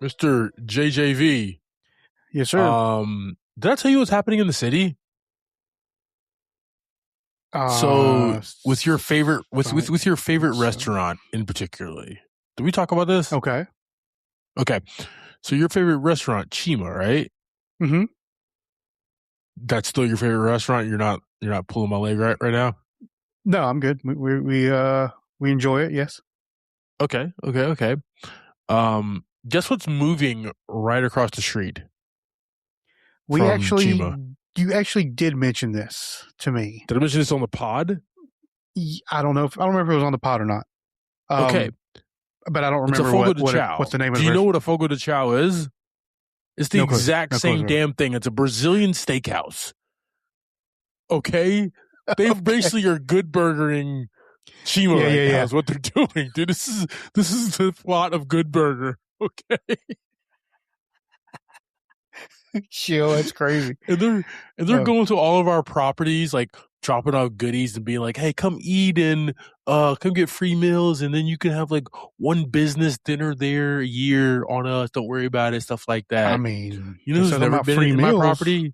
Mr. JJV. Yes, sir. Did I tell you what's happening in the city? So, with your favorite with your favorite restaurant in particularly, did we talk about this? Okay. Okay. So your favorite restaurant, Chima, right? Mm-hmm. That's still your favorite restaurant. You're not pulling my leg right now. No, I'm good. We enjoy it. Yes. Okay. Guess what's moving right across the street We from actually, Chima? you actually did mention this to me. Did I mention this on the pod? I don't know if I don't remember if it was on the pod or not. Okay, But I don't it's a remember Fogo de what's Chao. the name of Do the you know restaurant. what a Fogo de Chao is? It's the No clue. exact No same clue. damn thing. It's a Brazilian steakhouse. Okay, they Okay. basically are good burgering Chima Yeah, right yeah, now. yeah. Is what they're doing, dude. This is the plot of Good Burger. Okay, Chill. That's crazy. and they're Oh, going to all of our properties, like dropping out goodies and being like, "Hey, come eat and come get free meals, and then you can have like one business dinner there a year on us. Don't worry about it, stuff like I that." mean, You know there's who's something never about been free in my meals. property?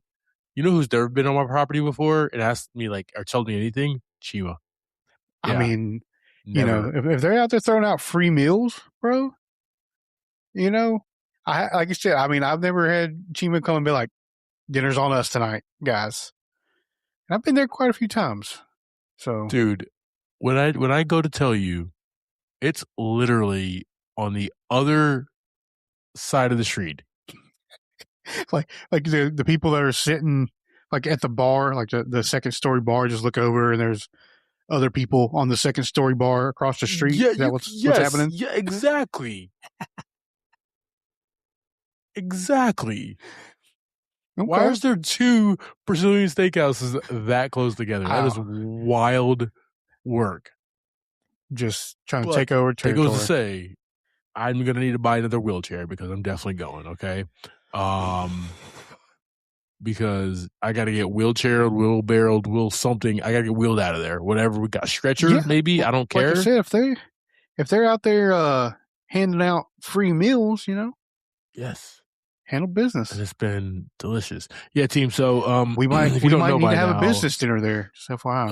You know who's never been on my property before and asked me like or told me anything? Chima. I Yeah, mean, never. if they're out there throwing out free meals, bro, you know, I like I said, I mean, I've never had Chima come and be like, "Dinner's on us tonight, guys." And I've been there quite a few times. So, Dude, when I go to tell you, it's literally on the other side of the street. like the people that are sitting like at the bar, like the second story bar, just look over and there's other people on the second story bar across the street. Yeah, Is that what's yes, happening? yeah, exactly. Exactly. Why Okay. is there two Brazilian steakhouses that close together? That is Wow. wild work. Just trying to But take over it goes to territory. say, I'm gonna need to buy another wheelchair because I'm definitely going. Okay, because I got to get wheelchaired, wheelbarrowed, wheel something. I got to get wheeled out of there. Whatever we got, stretcher Yeah. maybe. I don't Like I care. said, if they're out there handing out free meals, Yes, handle and business. it's been delicious. Yeah, team. So, We might if you we don't might know need by to have a now, business dinner there. Just FYI.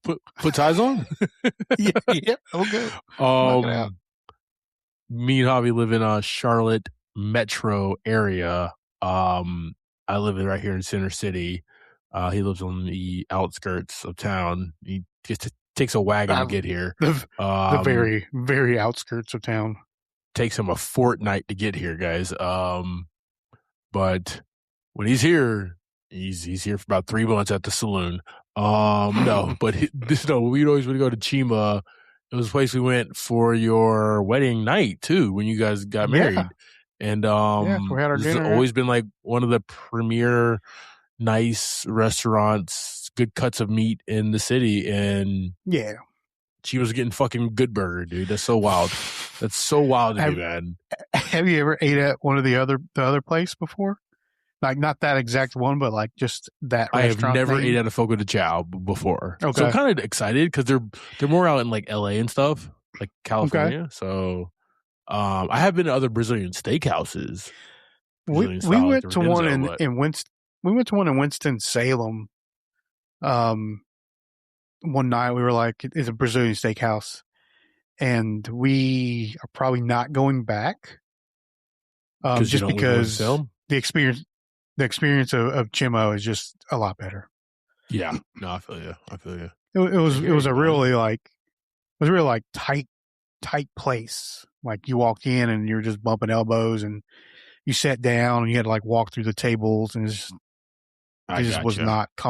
uh, put ties on. Yeah, yeah. Okay. Knock it out. um, Me and Javi live in a Charlotte metro area. I live right here in Center City. He lives on the outskirts of town. He just takes a wagon to Uh, get here. the very, very outskirts of town. Takes him a fortnight to get here, guys. But when he's here, he's here for about 3 months at the saloon. No, but we'd always want to go to Chima. It was a place we went for your wedding night too, when you guys got Yeah. married. And Yeah. We had our this has dinner. always been like one of the premier nice restaurants, good cuts of meat in the city. And Yeah. Chima's getting fucking Good Burger, dude. That's so wild. That's so wild to me, Have man. Have you ever ate at one of the other place before? Like not that exact one, but like just that I have restaurant never name. ate at a Fogo de Chao before, so I'm Okay. kind of excited because they're more out in like LA and stuff, like Okay. California. So, I have been to other Brazilian steakhouses, Brazilian We style like the went to one Renzo, but in Winston. We went to one in Winston Salem. Um, one night we were like, it's a Brazilian steakhouse, and we are probably not going back. because you Just don't live in Winston because Salem. the experience of Chimo is just a lot better. Yeah, no, I feel you. I feel you. It was a really like it was a real like tight place. Like you walked in and you were just bumping elbows, and you sat down and you had to like walk through the tables, and I it just was gotcha. not a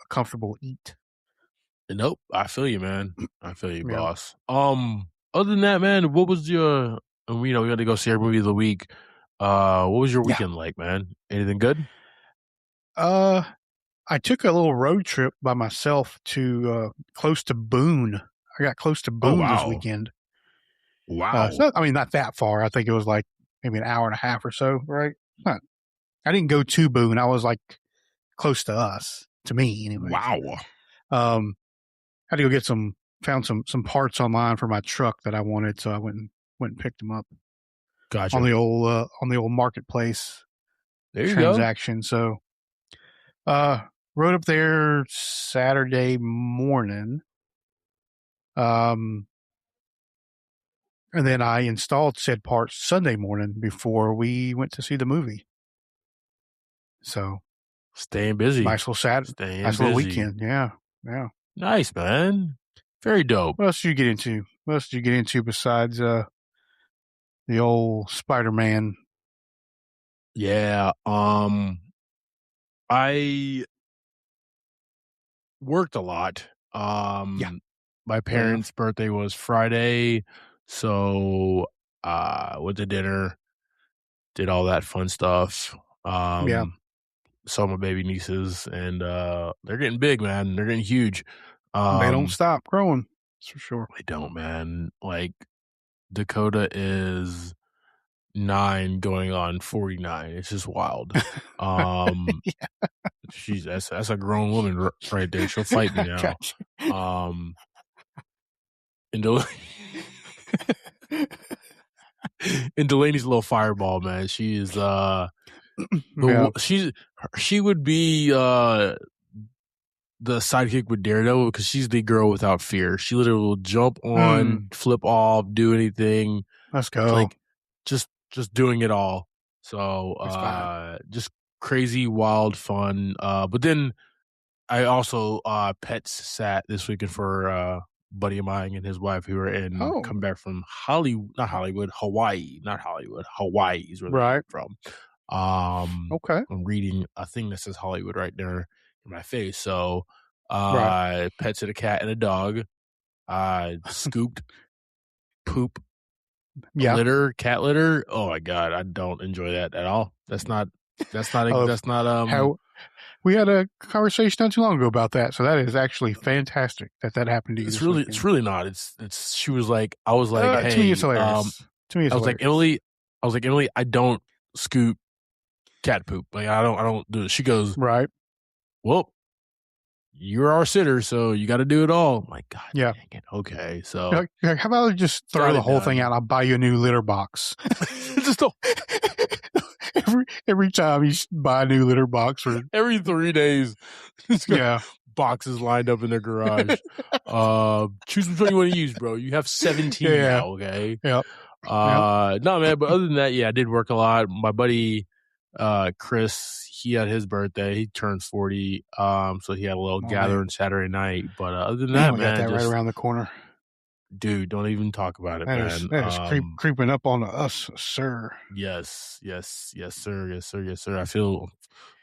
comfortable eat. Nope, I feel you, man. I feel you, Yeah. boss. Other than that, man, what was your? We got to go see our movie of the week. What was your Yeah. weekend like, man? Anything good? Uh, I took a little road trip by myself to close to Boone. I got close to Oh Boone this wow, weekend. wow. So I mean, not that far. I think it was like maybe an hour and a half or so. Right? Not, I didn't go to Boone. I was like close to us, to me, anyways. Wow. Had to go get found some parts online for my truck that I wanted, so I went and picked them up. Gotcha. on the old marketplace There you go. transaction. So uh rode up there Saturday morning. Um and then I installed said parts Sunday morning before we went to see the movie. So Staying busy. Staying nice little busy. weekend. Yeah. Yeah. Nice, man. Very dope. What else did you get into? What else did you get into besides the old Spider-Man? Yeah. I worked a lot. Yeah. My Fair enough. parents' birthday was Friday, so went to dinner, did all that fun stuff. Yeah. Saw my baby nieces, and they're getting big, man. They're getting huge. They don't Um, stop growing. That's for sure. they don't, man. Like Dakota is 9 going on 49. It's just wild. Um, Yeah. that's a grown woman right there. She'll fight me now. Gotcha. Um, and Del- and Delaney's a little fireball, man. She is Yeah. she would be the sidekick with Daredevil because she's the girl without fear. She literally will jump on, flip off, do anything, Let's go. like just doing it all. So It's fine. just crazy, wild fun. But then I also pets sat this weekend for buddy of mine and his wife who were Oh, come back from Hawaii, not Hollywood. Hawaii is where they came right. from. Okay. I'm reading a thing that says Hollywood right there in my face. So Right. pets a cat and a dog. Scooped poop Yeah. cat litter. Oh my god, I don't enjoy that at all. That's not Of that's not how we had a conversation not too long ago about that. So that is actually fantastic that happened to you this it's weekend. really not. It's she was like I was like, To me, it's hey, hilarious. To me, it's I was like, hilarious. Emily, I don't scoop cat poop. Like I don't do it. She goes, Right. well, you're our sitter, so you got to do it all. I'm like, God Yeah. dang it. Okay, so How about I just throw got the it whole thing done. out? I'll buy you a new litter box. Just don't. every time you buy a new litter box, or Every 3 days, it's got yeah, boxes lined up in their garage. Choose which one you want to use, bro. You have 17 yeah, now, okay? yep, yep. No, man, but other than that, yeah, I did work a lot. My buddy, Chris, he had his birthday. He turned 40. So he had a little Oh man, gathering Saturday night. But other than damn, that, we got man, that right just around the corner. dude, don't even talk about it, man. That is creeping up on us, sir. Yes, sir. Yes, sir. Yes, sir. I feel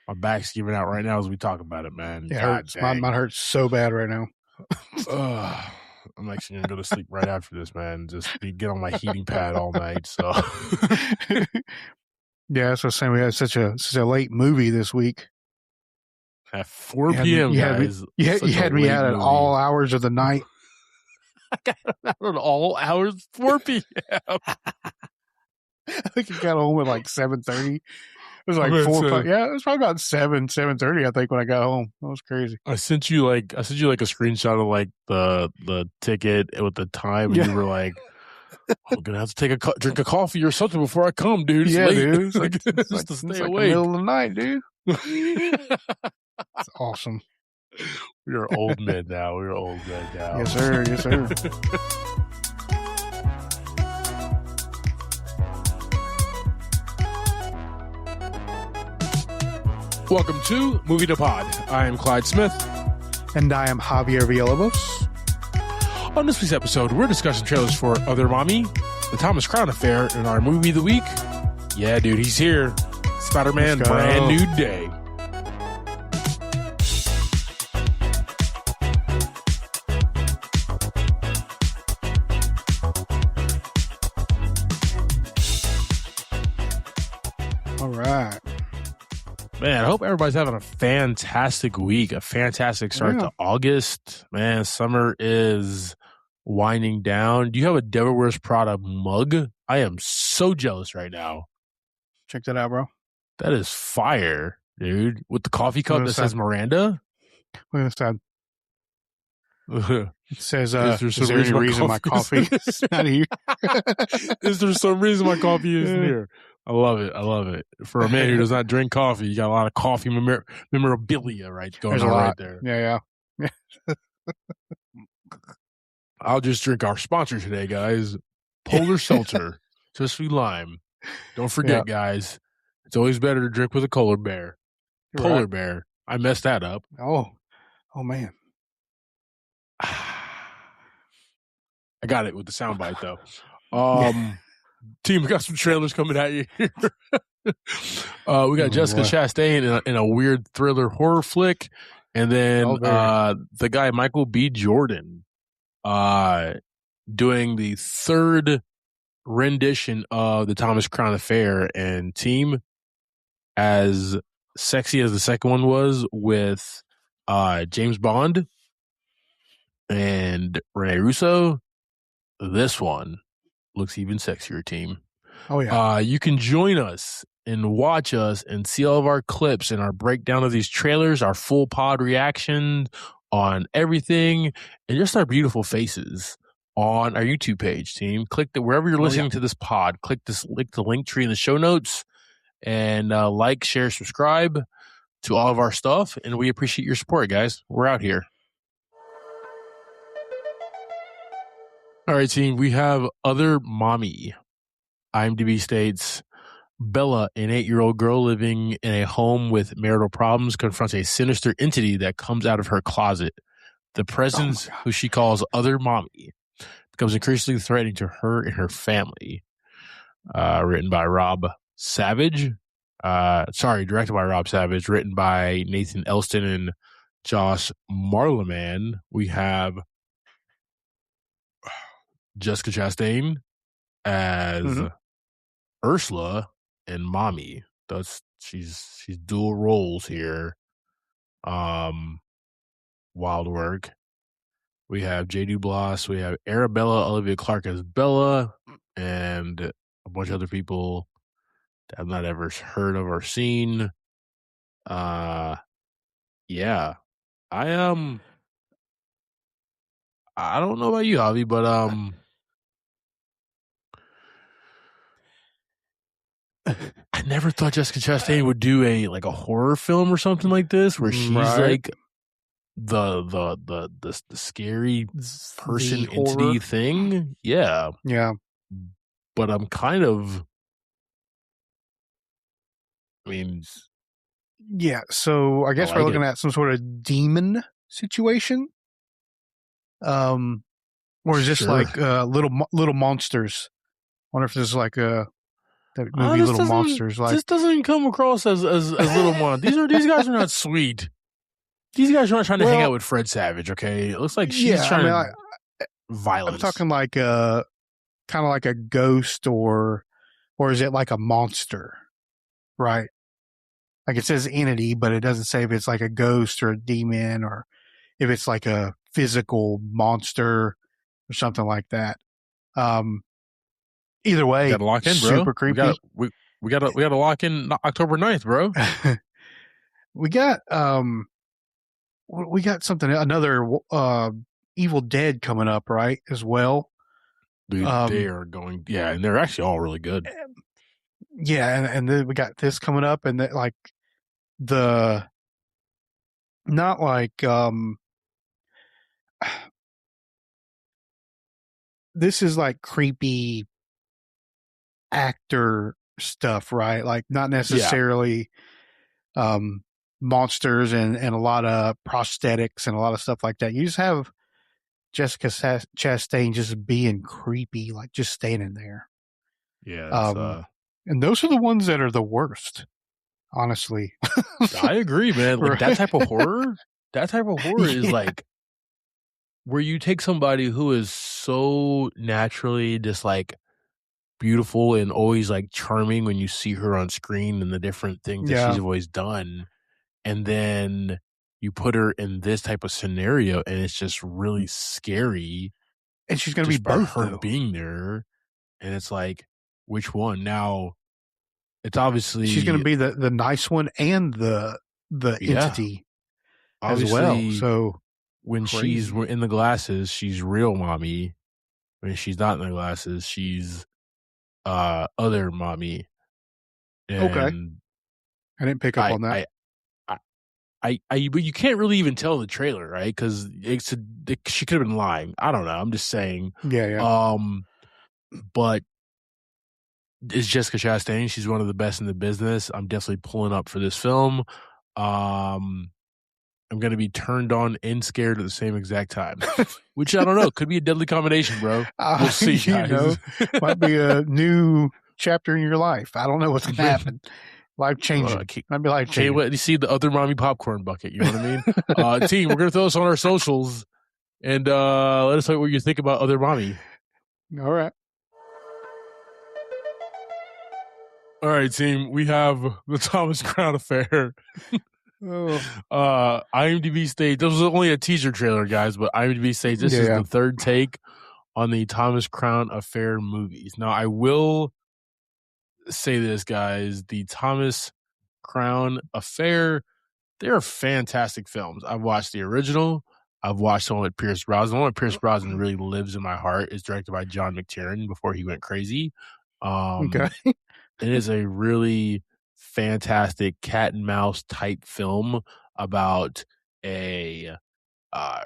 my back's giving out right now as we talk about it, man. It God hurts. Mine dang. hurts so bad right now. I'm actually gonna go to sleep right after this, man. Just get on my heating pad all night. So Yeah, that's what I'm saying. We had such a late movie this week. at 4 p.m., guys, You such a had me late out at movie. all hours of the night. I got out at all hours, 4 p.m. I think I got home at like 7:30. It was like Okay, 4 o'clock. Yeah, it was probably about 7:30. I think when I got home, that was crazy. I sent you like a screenshot of like the ticket with the time, and Yeah, you were like, "I'm gonna have to take drink a coffee or something before I come, dude. It's yeah, late, dude. It's just to stay it's like the awake." middle of the night, dude. It's awesome. We are old men now. We are old men now. Yes, sir. Yes, sir. Welcome to Movie to Pod. I am Clyde Smith. And I am Javier Villalobos. On this week's episode, we're discussing trailers for Other Mommy, The Thomas Crown Affair, and our movie of the week. Yeah, dude, he's here. Spider-Man, Let's go. brand new day. All right. Man, I hope everybody's having a fantastic week, a fantastic start to August. Man, summer is winding down. Do you have a Devil Wears Prada mug? I am so jealous right now. Check that out, bro. That is fire, dude. With the coffee cup that says Miranda. Look at this side. It says, Is there "Is some there any reason my reason my coffee is coffee is not here?" is there some reason my coffee isn't here? I love it. I love it. For a man who does not drink coffee, you got a lot of coffee memorabilia right going There's a on right lot. there. Yeah, yeah. I'll just drink our sponsor today, guys. Polar Seltzer, just sweet lime. Don't Yeah. forget, guys, it's always better to drink with a polar bear. Right. Polar bear. I messed that up. Oh, oh man. I got it with the soundbite though. Yeah. Team, we got some trailers coming at you here. We got Oh Jessica boy. Chastain in a weird thriller horror flick, and then Oh, very. the guy Michael B. Jordan doing the third rendition of the Thomas Crown Affair, and team, as sexy as the second one was with James Bond and Rene Russo, this one looks even sexier, team. Oh yeah. You can join us and watch us and see all of our clips and our breakdown of these trailers, our full pod reaction on everything, and just our beautiful faces on our YouTube page, team. Click the wherever you're Oh yeah. listening to this pod. Click the link tree in the show notes, and like, share, subscribe to all of our stuff. And we appreciate your support, guys. We're out here. All right, team. We have Other Mommy. IMDb states Bella, an 8-year-old girl living in a home with marital problems, confronts a sinister entity that comes out of her closet. The Oh my presence, god. who she calls Other Mommy, becomes increasingly threatening to her and her family. Written by Rob Savage. Directed by Rob Savage. Written by Nathan Elston and Josh Marleman. We have Jessica Chastain as Mm-hmm. Ursula and Mommy. She's dual roles here. Wild work. We have J.D. Bloss. We have Arabella Olivia Clark as Bella, and a bunch of other people that I've not ever heard of or seen. Yeah. I I don't know about you, Javi, but I never thought Jessica Chastain would do a horror film or something like this, where she's Right. like the scary The person horror. entity thing. Yeah, Yeah. but I'm kind of. I mean, Yeah. So I I guess we're like looking it. at some sort of demon situation. Um, or is this Sure. like little monsters? Wonder if this is like that movie This Little doesn't Monsters. Like, this doesn't come across as little mon. These guys are not sweet. These guys are not trying to hang out well, with Fred Savage. Okay, it looks like she's yeah. I mean, trying I'm violence. talking like kind of like a ghost, or is it like a monster? Right. Like it says entity, but it doesn't say if it's like a ghost or a demon or if it's like a physical monster or something like that. Um, Either We got way, to lock in, bro. super creepy. We got to lock in October 9th, bro. we got we got something, another Evil Dead coming up, right, as well. Dude, they are going, yeah, and they're actually all really good. Yeah, and then we got this coming up, and like the not like this is like creepy actor stuff, right? Like not Yeah, necessarily um monsters and a lot of prosthetics and a lot of stuff like that. You just have Jessica Chastain just being creepy, like just standing there. yeah, it's And those are the ones that are the worst, honestly. I agree, man. Like Right? that type of horror is Yeah, like where you take somebody who is so naturally just like beautiful and always like charming when you see her on screen and the different things that she's yeah. always done, and then you put her in this type of scenario and it's just really scary And she's going to be just by both, her though. being there, and it's like, which one now? It's She's going obviously, to be the nice one and the yeah, entity as well. obviously So when she's Crazy. in the glasses, she's real mommy. When she's not in the glasses, she's other mommy. Okay. And I didn't pick up I on that. I but you can't really even tell in the trailer, right? Because she could have been lying. I don't know. I'm just saying. Yeah, yeah. Um, but it's Jessica Chastain. She's one of the best in the business. I'm definitely pulling up for this film. Um, I'm gonna be turned on and scared at the same exact time, which I don't know. Could be a deadly combination, bro. We'll see, You know, guys. might be a new chapter in your life. I don't know what's going to happen. Life changing. Might be life Can't changing. wait to see the other mommy popcorn bucket. You know what I mean? Team, we're gonna throw this on our socials and let us know what you think about other mommy. All right. All right, team. We have the Thomas Crown Affair. Oh, IMDb states this was only a teaser trailer, guys, but IMDb states this is yeah. the third take on the Thomas Crown Affair movies. Now, I will say this, guys: the Thomas Crown Affair, they're fantastic films. I've watched the original. I've watched the one with Pierce Brosnan. The one with Pierce Brosnan really lives in my heart. It's directed by John McTiernan before he went crazy. Okay. It is a really fantastic cat and mouse type film about a uh,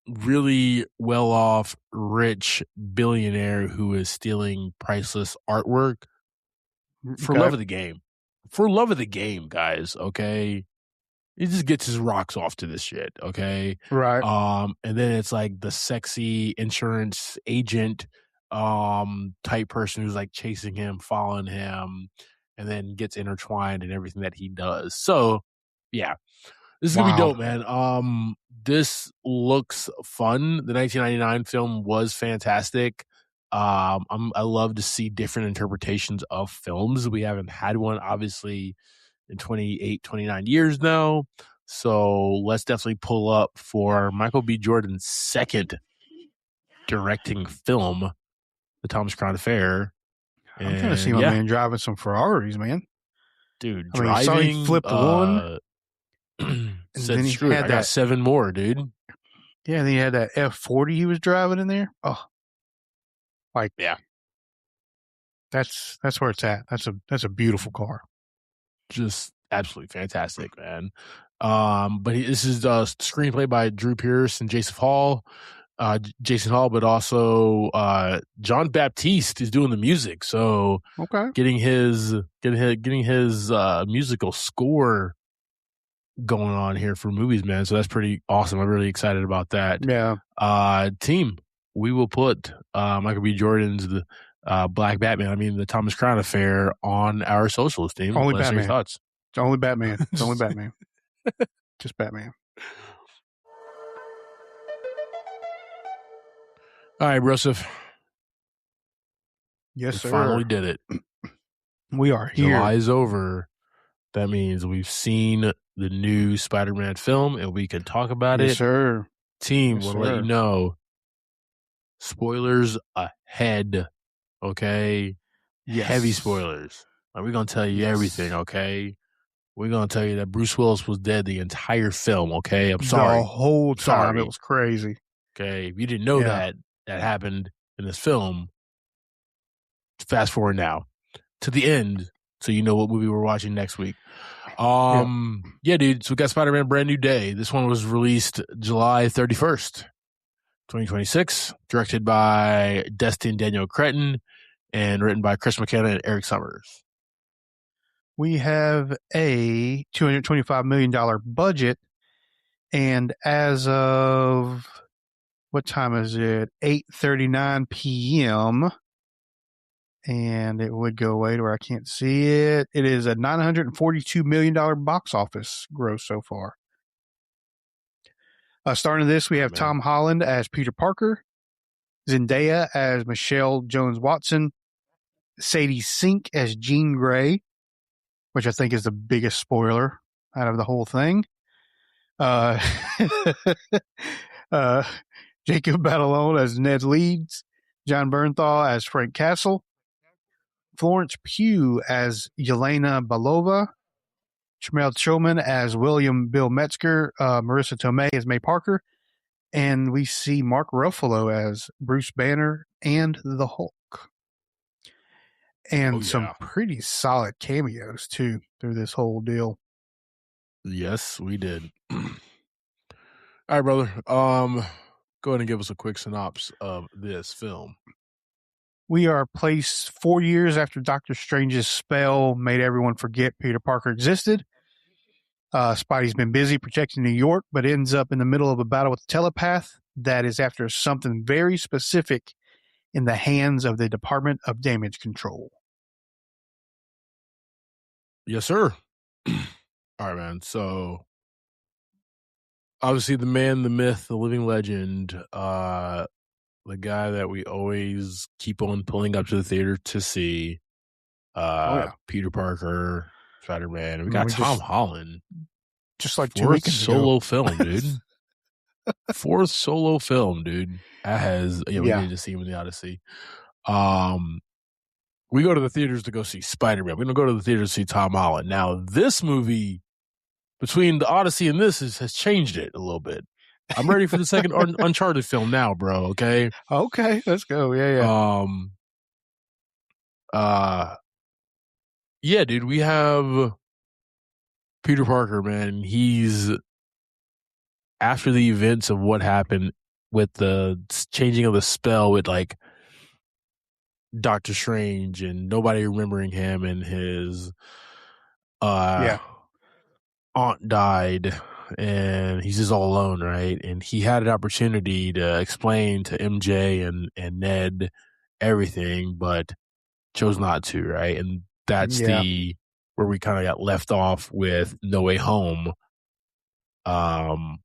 really well off, rich billionaire who is stealing priceless artwork for Okay. love of the game. For love of the game, guys. Okay. He just gets his rocks off to this shit. Okay. Right. And then it's like the sexy insurance agent type person who's like chasing him, following him, and then gets intertwined in everything that he does. So yeah, this is gonna be Wow. dope, man. This looks fun. The 1999 film was fantastic. I love to see different interpretations of films. We haven't had one, obviously, in 29 years now. So let's definitely pull up for Michael B. Jordan's second directing film, The Thomas Crown Affair. I'm trying to see And my yeah, man driving some Ferraris, man. dude, I mean, I saw he driving, flipped one, and said, then he screw it. had I got that. 7 more, dude. Yeah, then he had that F40 he was driving in there. Oh, like Yeah. that's where it's at. That's a beautiful car. Just absolutely fantastic, man. But this is screenplay by Drew Pearce and Jason Hall, but also John Baptiste is doing the music. So Okay. getting his musical score going on here for movies, man. So that's pretty awesome. I'm really excited about that. Yeah. Team, we will put Michael B. Jordan's Black Batman, the Thomas Crown Affair on our socials, team. Only Let us know your Batman. thoughts. It's only Batman. It's only Batman. Just Batman. All right, Broseph. Yes, We sir. finally did it. We are July here. is over. That means we've seen the new Spider-Man film and we can talk about Yes, it. sir. Team, Yes, want to let you sir. know, spoilers ahead, okay? Yes. Heavy spoilers. We're going to tell you everything, okay? We're going to tell you that Bruce Willis was dead the entire film, okay? I'm sorry. The whole time. Sorry. It was crazy. Okay? If you didn't know Yeah. that happened in this film, fast forward now to the end so you know what movie we're watching next week. Yeah, dude. So we got Spider-Man Brand New Day. This one was released July 31st, 2026, directed by Destin Daniel Cretton and written by Chris McKenna and Eric Summers. We have a $225 million budget, and as of what time is it? 8:39 p.m. And it would go away to where I can't see it. It is a $942 million box office gross so far. Starting this, we have Tom Holland as Peter Parker, Zendaya as Michelle Jones Watson, Sadie Sink as Jean Grey, which I think is the biggest spoiler out of the whole thing. Uh, Jacob Batalon as Ned Leeds, John Bernthal as Frank Castle, Florence Pugh as Yelena Belova, Jamel Shulman as William Bill Metzger, Marissa Tomei as May Parker, and we see Mark Ruffalo as Bruce Banner and the Hulk. Oh And some yeah. pretty solid cameos too through this whole deal. Yes, we did. All right, brother. Go ahead and give us a quick synopsis of this film. We are placed 4 years after Doctor Strange's spell made everyone forget Peter Parker existed. Spidey's been busy protecting New York, but ends up in the middle of a battle with a telepath that is after something very specific in the hands of the Department of Damage Control. Yes, sir. All right, man. So obviously the man, the myth, the living legend, the guy that we always keep on pulling up to the theater to see, Oh yeah, Peter Parker, Spider-Man. I We mean got we Tom Holland. just like 2 weekends ago. Solo film, dude. Fourth solo film, dude. That has we Yeah, needed to see him in the Odyssey. Um we go to the theaters to go see Spider-Man. We don't go to the theaters to see Tom Holland. Now, this movie, between the Odyssey and this, has changed it a little bit. I'm ready for the second Uncharted film now, bro. Okay. okay, let's go. Yeah. Um. Yeah, dude. We have Peter Parker, man. He's after the events of what happened with the changing of the spell with like Doctor Strange and nobody remembering him and his uh Yeah, aunt died and he's just all alone, right? And he had an opportunity to explain to MJ and Ned everything, but chose not to, right? And that's yeah. the where we kind of got left off with No Way Home. Um,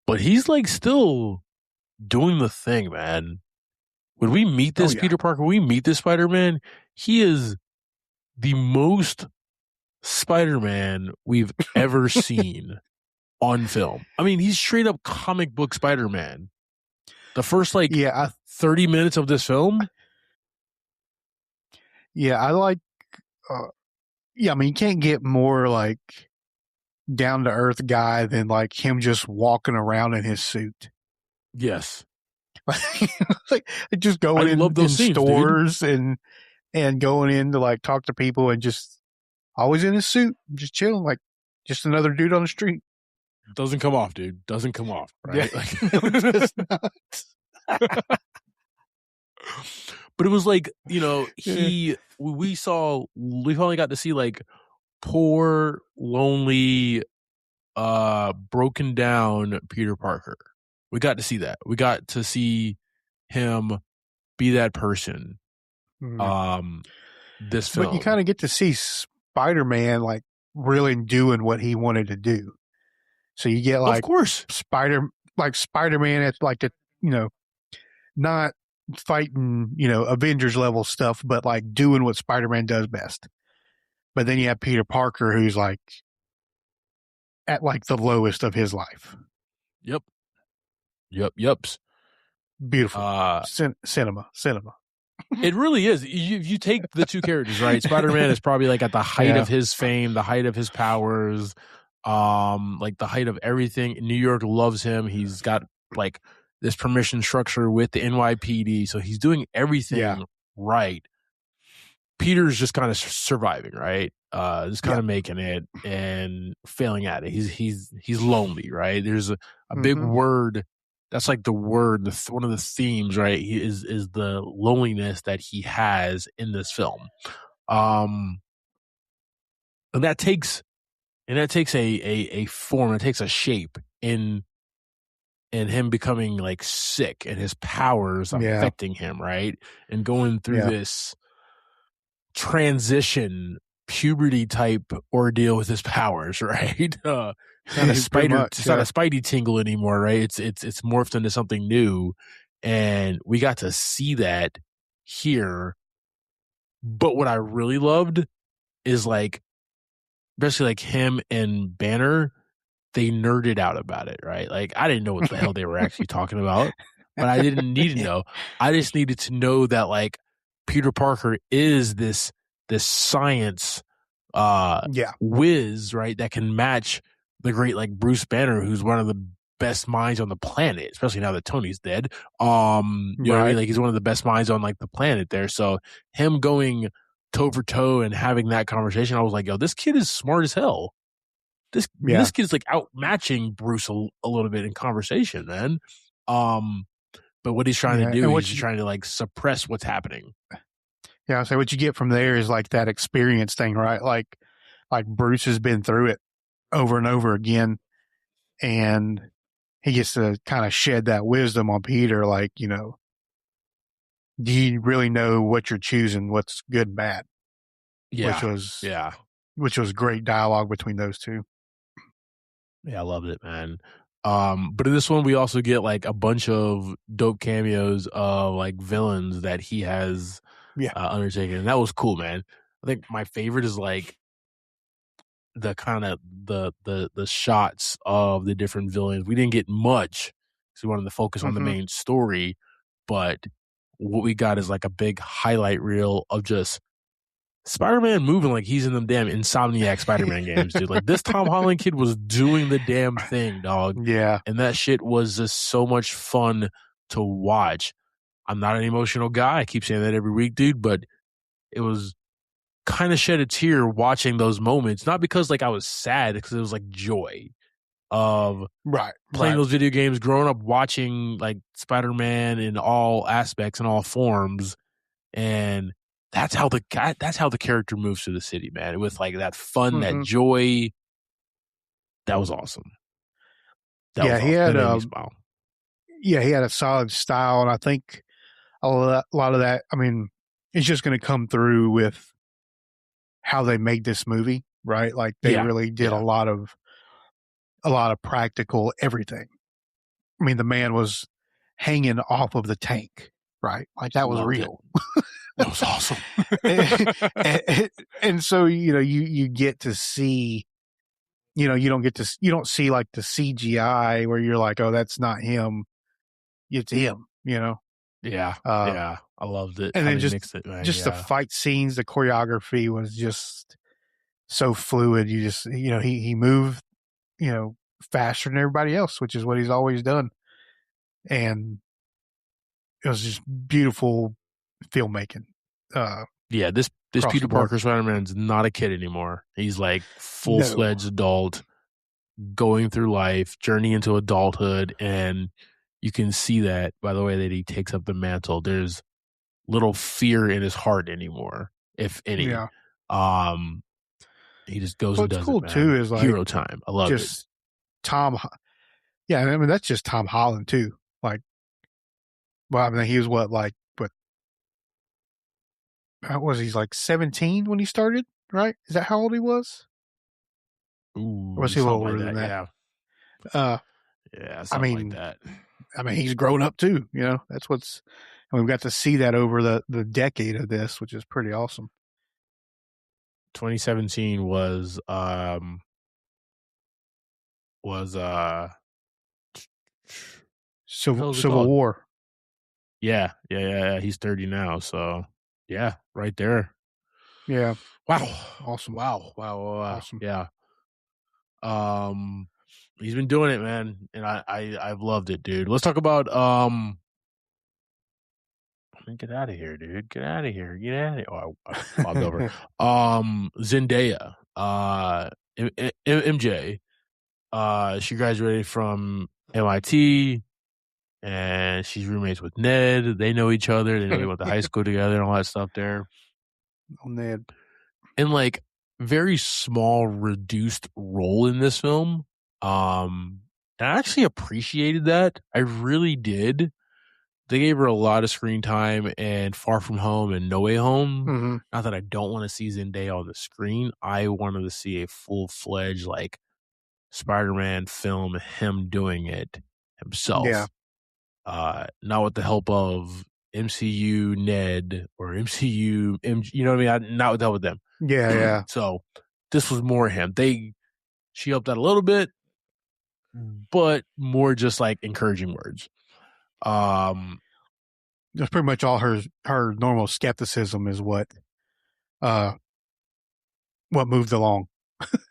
but he's like still doing the thing, man. When we meet Oh this yeah. Peter Parker, when we meet this Spider-Man, he is the most Spider-Man we've ever seen on film. I mean, he's straight up comic book Spider-Man. The first like Yeah, 30 minutes of this film, I like. Uh, yeah, I mean, you can't get more like down to earth guy than like him just walking around in his suit. yes. Like just I going love in those scenes, dude. stores and going in to like talk to people and just always in his suit, just chilling, like just another dude on the street. Doesn't come off, dude. Doesn't come off, Yeah, right? Like it does not. but it was like, Yeah, we finally got to see like poor, lonely, broken down Peter Parker. We got to see that. We got to see him be that person. yeah. This But you film. kind of get to see Spider-Man like really doing what he wanted to do. So you get Of like course. Spider-Man at like the you know not fighting Avengers level stuff, but like doing what Spider-Man does best. But then you have Peter Parker who's like at like the lowest of his life. Yep. Yups. Beautiful Uh cinema. it really is. You take the two characters, right? Spider-Man is probably like at the height Yeah, of his fame, the height of his powers, like the height of everything. New York loves him. He's got like this permission structure with the NYPD, so he's doing yeah, everything right. Peter's just kind of surviving, right? Just kind yeah. of making it and failing at it. He's lonely, right? There's a big Mm-hmm. word that's like the word, one of the themes, right? He is the loneliness that he has in this film, um, and that takes a form, it takes a shape in him becoming like sick and his powers Yeah, affecting him, right? And going through yeah. this transition puberty type ordeal with his powers, right? Pretty much. It's not a Yeah, Spidey tingle anymore, right? It's morphed into something new, and we got to see that here. But what I really loved is like, especially like him and Banner, they nerded out about it, right? Like I didn't know what the hell they were actually talking about, but I didn't need to know. I just needed to know that like Peter Parker is this science Yeah. Wiz, right, that can match the great like Bruce Banner, who's one of the best minds on the planet, especially now that Tony's dead. You know what I mean? Right. Like he's one of the best minds on like the planet there. So him going toe for toe and having that conversation, I was like, yo, this kid is smart as hell. This Yeah. kid's like outmatching Bruce a little bit in conversation, man. Um, but what he's trying to Yeah. do, And he's what just you, trying to like suppress what's happening. yeah, so what you get from there is like that experience thing, right? Like Bruce has been through it over and over again, and he gets to kind of shed that wisdom on Peter. Like, do you really know what you're choosing? What's good and bad? Which Yeah, was yeah, which was great dialogue between those two. yeah. I loved it, man. But in this one, we also get like a bunch of dope cameos of like villains that he has Yeah. undertaken, and that was cool, man. I think my favorite is like the kind of the shots of the different villains. We didn't get much because we wanted to focus on the Hmm. main story, but what we got is like a big highlight reel of just Spider-Man moving like he's in them damn Insomniac Spider-Man games, dude. Like this Tom Holland kid was doing the damn thing, dog. Yeah. And that shit was just so much fun to watch. I'm not an emotional guy. I keep saying that every week, dude, but it was kind of shed a tear watching those moments. Not because like I was sad, because it was like joy of Right. playing Right. those video games, growing up watching like Spider-Man in all aspects and all forms, and that's how the character moves through the city, man. With like that fun, that Hmm. joy. That was awesome. That Yeah. was He awesome. That had made me smile. he had a solid style, and I think a lot of that. I mean, it's just going to come through with how they made this movie, right? Like they Yeah, really did yeah, a lot of practical everything. I mean, the man was hanging off of the tank, right? Like that was loved it. real. That was awesome. and, and, and so you get to see, you don't see like the CGI where you're like, oh, that's not him, it's him. Yeah, uh yeah. I loved it. and How then they mixed it, man. just the Yeah. fight scenes, the choreography was just so fluid. You just, he moved, you know faster than everybody else, which is what he's always done. And it was just beautiful filmmaking, uh Yeah, this across Peter the board. Parker Spider-Man's not a kid anymore. He's like No. full-fledged adult going through life, journey into adulthood, and you can see that by the way that he takes up the mantle. There's little fear in his heart anymore, if any. Yeah. Um, he just goes and What's does it, cool too man. is like Hero time. I loved it. just Tom. Yeah, I mean that's just Tom Holland too. Like, well, I mean he was what how was he, like 17 when he started? Right? Is that how old he was? Or was Ooh, he a little something like older than that. that? Yeah, Uh, yeah, I something like mean, that. he's grown up too. That's and we've got to see that over the decade of this, which is pretty awesome. 2017 was hell is it Civil called? War. Yeah, yeah, yeah, yeah. He's 30 now, so yeah, right there. Yeah, Wow, awesome, wow, wow, wow, wow. awesome. Yeah. Um, he's been doing it, man, and I've loved it, dude. Let's talk about get out of here, dude. Get out of here. Get out of here. Oh, I bobbed over. Zendaya, MJ. She graduated from MIT, and she's roommates with Ned. They know each other. They know they went to high school together and all that stuff there. On Ned. And like very small, reduced role in this film. And I actually appreciated that. I really did. They gave her a lot of screen time and Far From Home and No Way Home. Hmm. Not that I don't want to see Zendaya on the screen. I wanted to see a full fledged like Spider-Man film, him doing it Yeah, himself. Not with the help of MCU Ned or MCU you know what I mean? Not with the help of them. yeah, yeah. So this was more him. She helped out a little bit, but more just like encouraging words. Um, That's pretty much all. Her normal skepticism is what, uh, what moved along.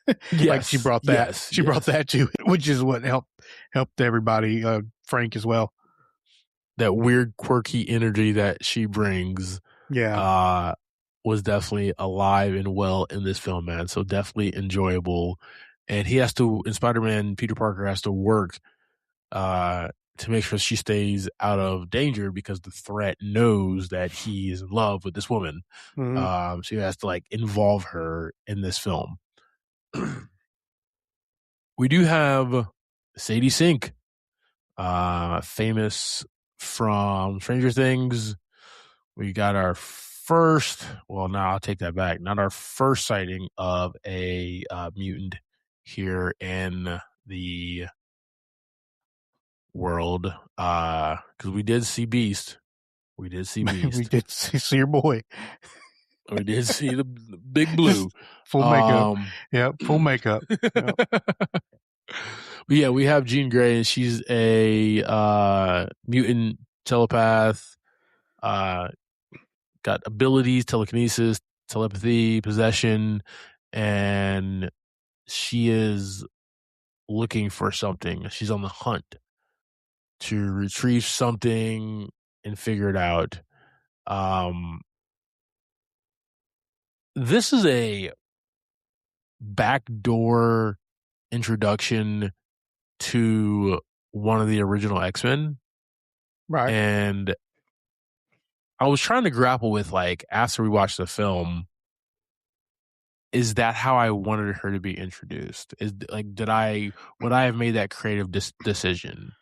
Like Yes, yes, she brought yes. that to it, which is what helped everybody, Frank as well. That weird, quirky energy that she brings Yeah. uh was definitely alive and well in this film, man. So definitely enjoyable. And he has to, in Spider-Man, Peter Parker has to work uh to make sure she stays out of danger because the threat knows that he is in love with this woman. Hmm. So he has to like involve her in this film. We do have Sadie Sink, famous from Stranger Things. We got our first, well, now I'll take that back. Not our first sighting of a mutant here in the world, because we did see Beast. We did see We Beast. did see your boy. We did see the Big Blue. Full makeup. Um, Yep, full makeup. Yep. But yeah, we have Jean Grey, and she's a mutant telepath. Uh, got abilities, telekinesis, telepathy, possession, and she is looking for something. She's on the hunt to retrieve something and figure it out. Um, this is a backdoor introduction to one of the original X-Men. Right. And I was trying to grapple with, like, after we watched the film, is that how I wanted her to be introduced? Is like, would I have made that creative decision?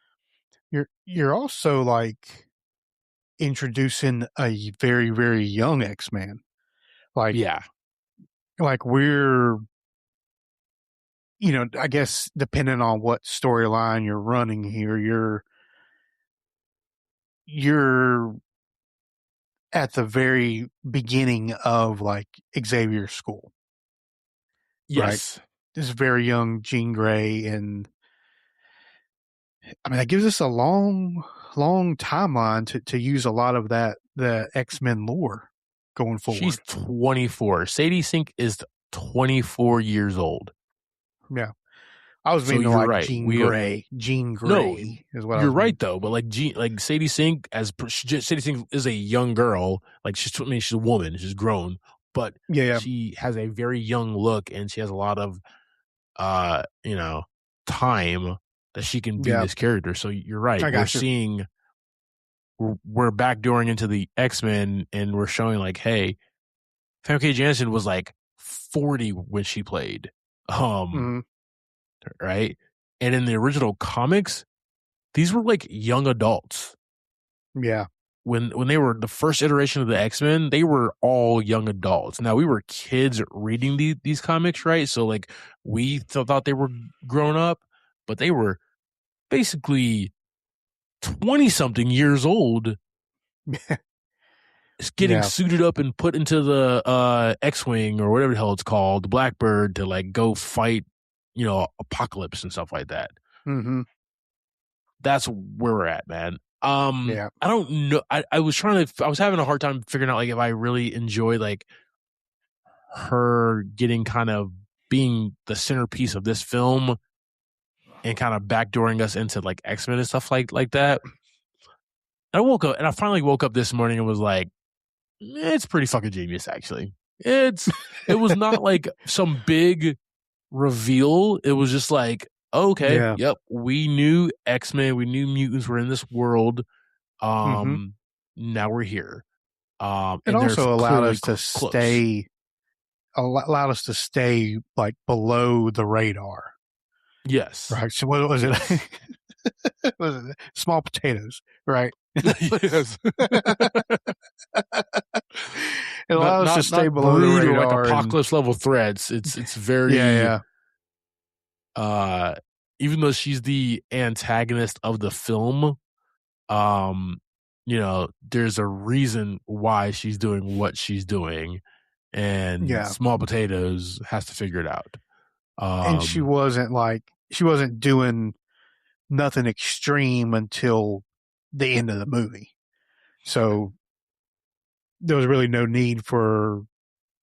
You're also like introducing a very, very young X-Man. Like Yeah. like we're, I guess depending on what storyline you're running here, you're at the very beginning of like Xavier school, right? Yes. This very young Jean Grey, and I mean that gives us a long timeline to use a lot of the X-Men lore going She's forward. 24. Sadie Sink is 24 years old. Yeah. I was So meaning you're like right. Jean We have Grey. Jean no. Grey is what I You're was right meaning. though, but like Sadie Sink Sadie Sink is a young girl. Like she's a woman. She's grown, but Yeah, yeah, she has a very young look, and she has a lot of you know, time that she can be yeah. this character. So you're right. I got you. We're backdooring into the X-Men, and we're showing like, hey, Famke Janssen was like 40 when she played. Um, Hmm. right? And in the original comics, these were like young adults. Yeah, When they were the first iteration of the X-Men, they were all young adults. Now we were kids reading these comics, right? So like we thought they were grown up, but they were basically 20 something years old, getting yeah. suited up and put into the X-Wing or whatever the hell it's called, the Blackbird, to like go fight, Apocalypse and stuff like that. Hmm. That's where we're at, man. Yeah. I don't know. I was I was having a hard time figuring out like if I really enjoy like her getting kind of being the centerpiece of this film and kind of backdooring us into like X-Men and stuff like that. I finally woke up this morning and was like, it's pretty fucking genius, actually. It was not like some big reveal. It was just like, okay, Yeah. yep, we knew X-Men, we knew mutants were in this world. Hmm. Um, Now we're here. It And they're also clearly close. allowed us to stay like below the radar. Yes. Right. So what was it? Yes. Was it small potatoes? Right. Yes. It not allows us to not stay not below the brood or like radar, and apocalypse level threats. It's yeah, very yeah, uh even though she's the antagonist of the film, um, there's a reason why she's doing what she's doing, and yeah. Small Potatoes has to figure it out. And Um, she wasn't doing nothing extreme until the end of the movie. So there was really no need for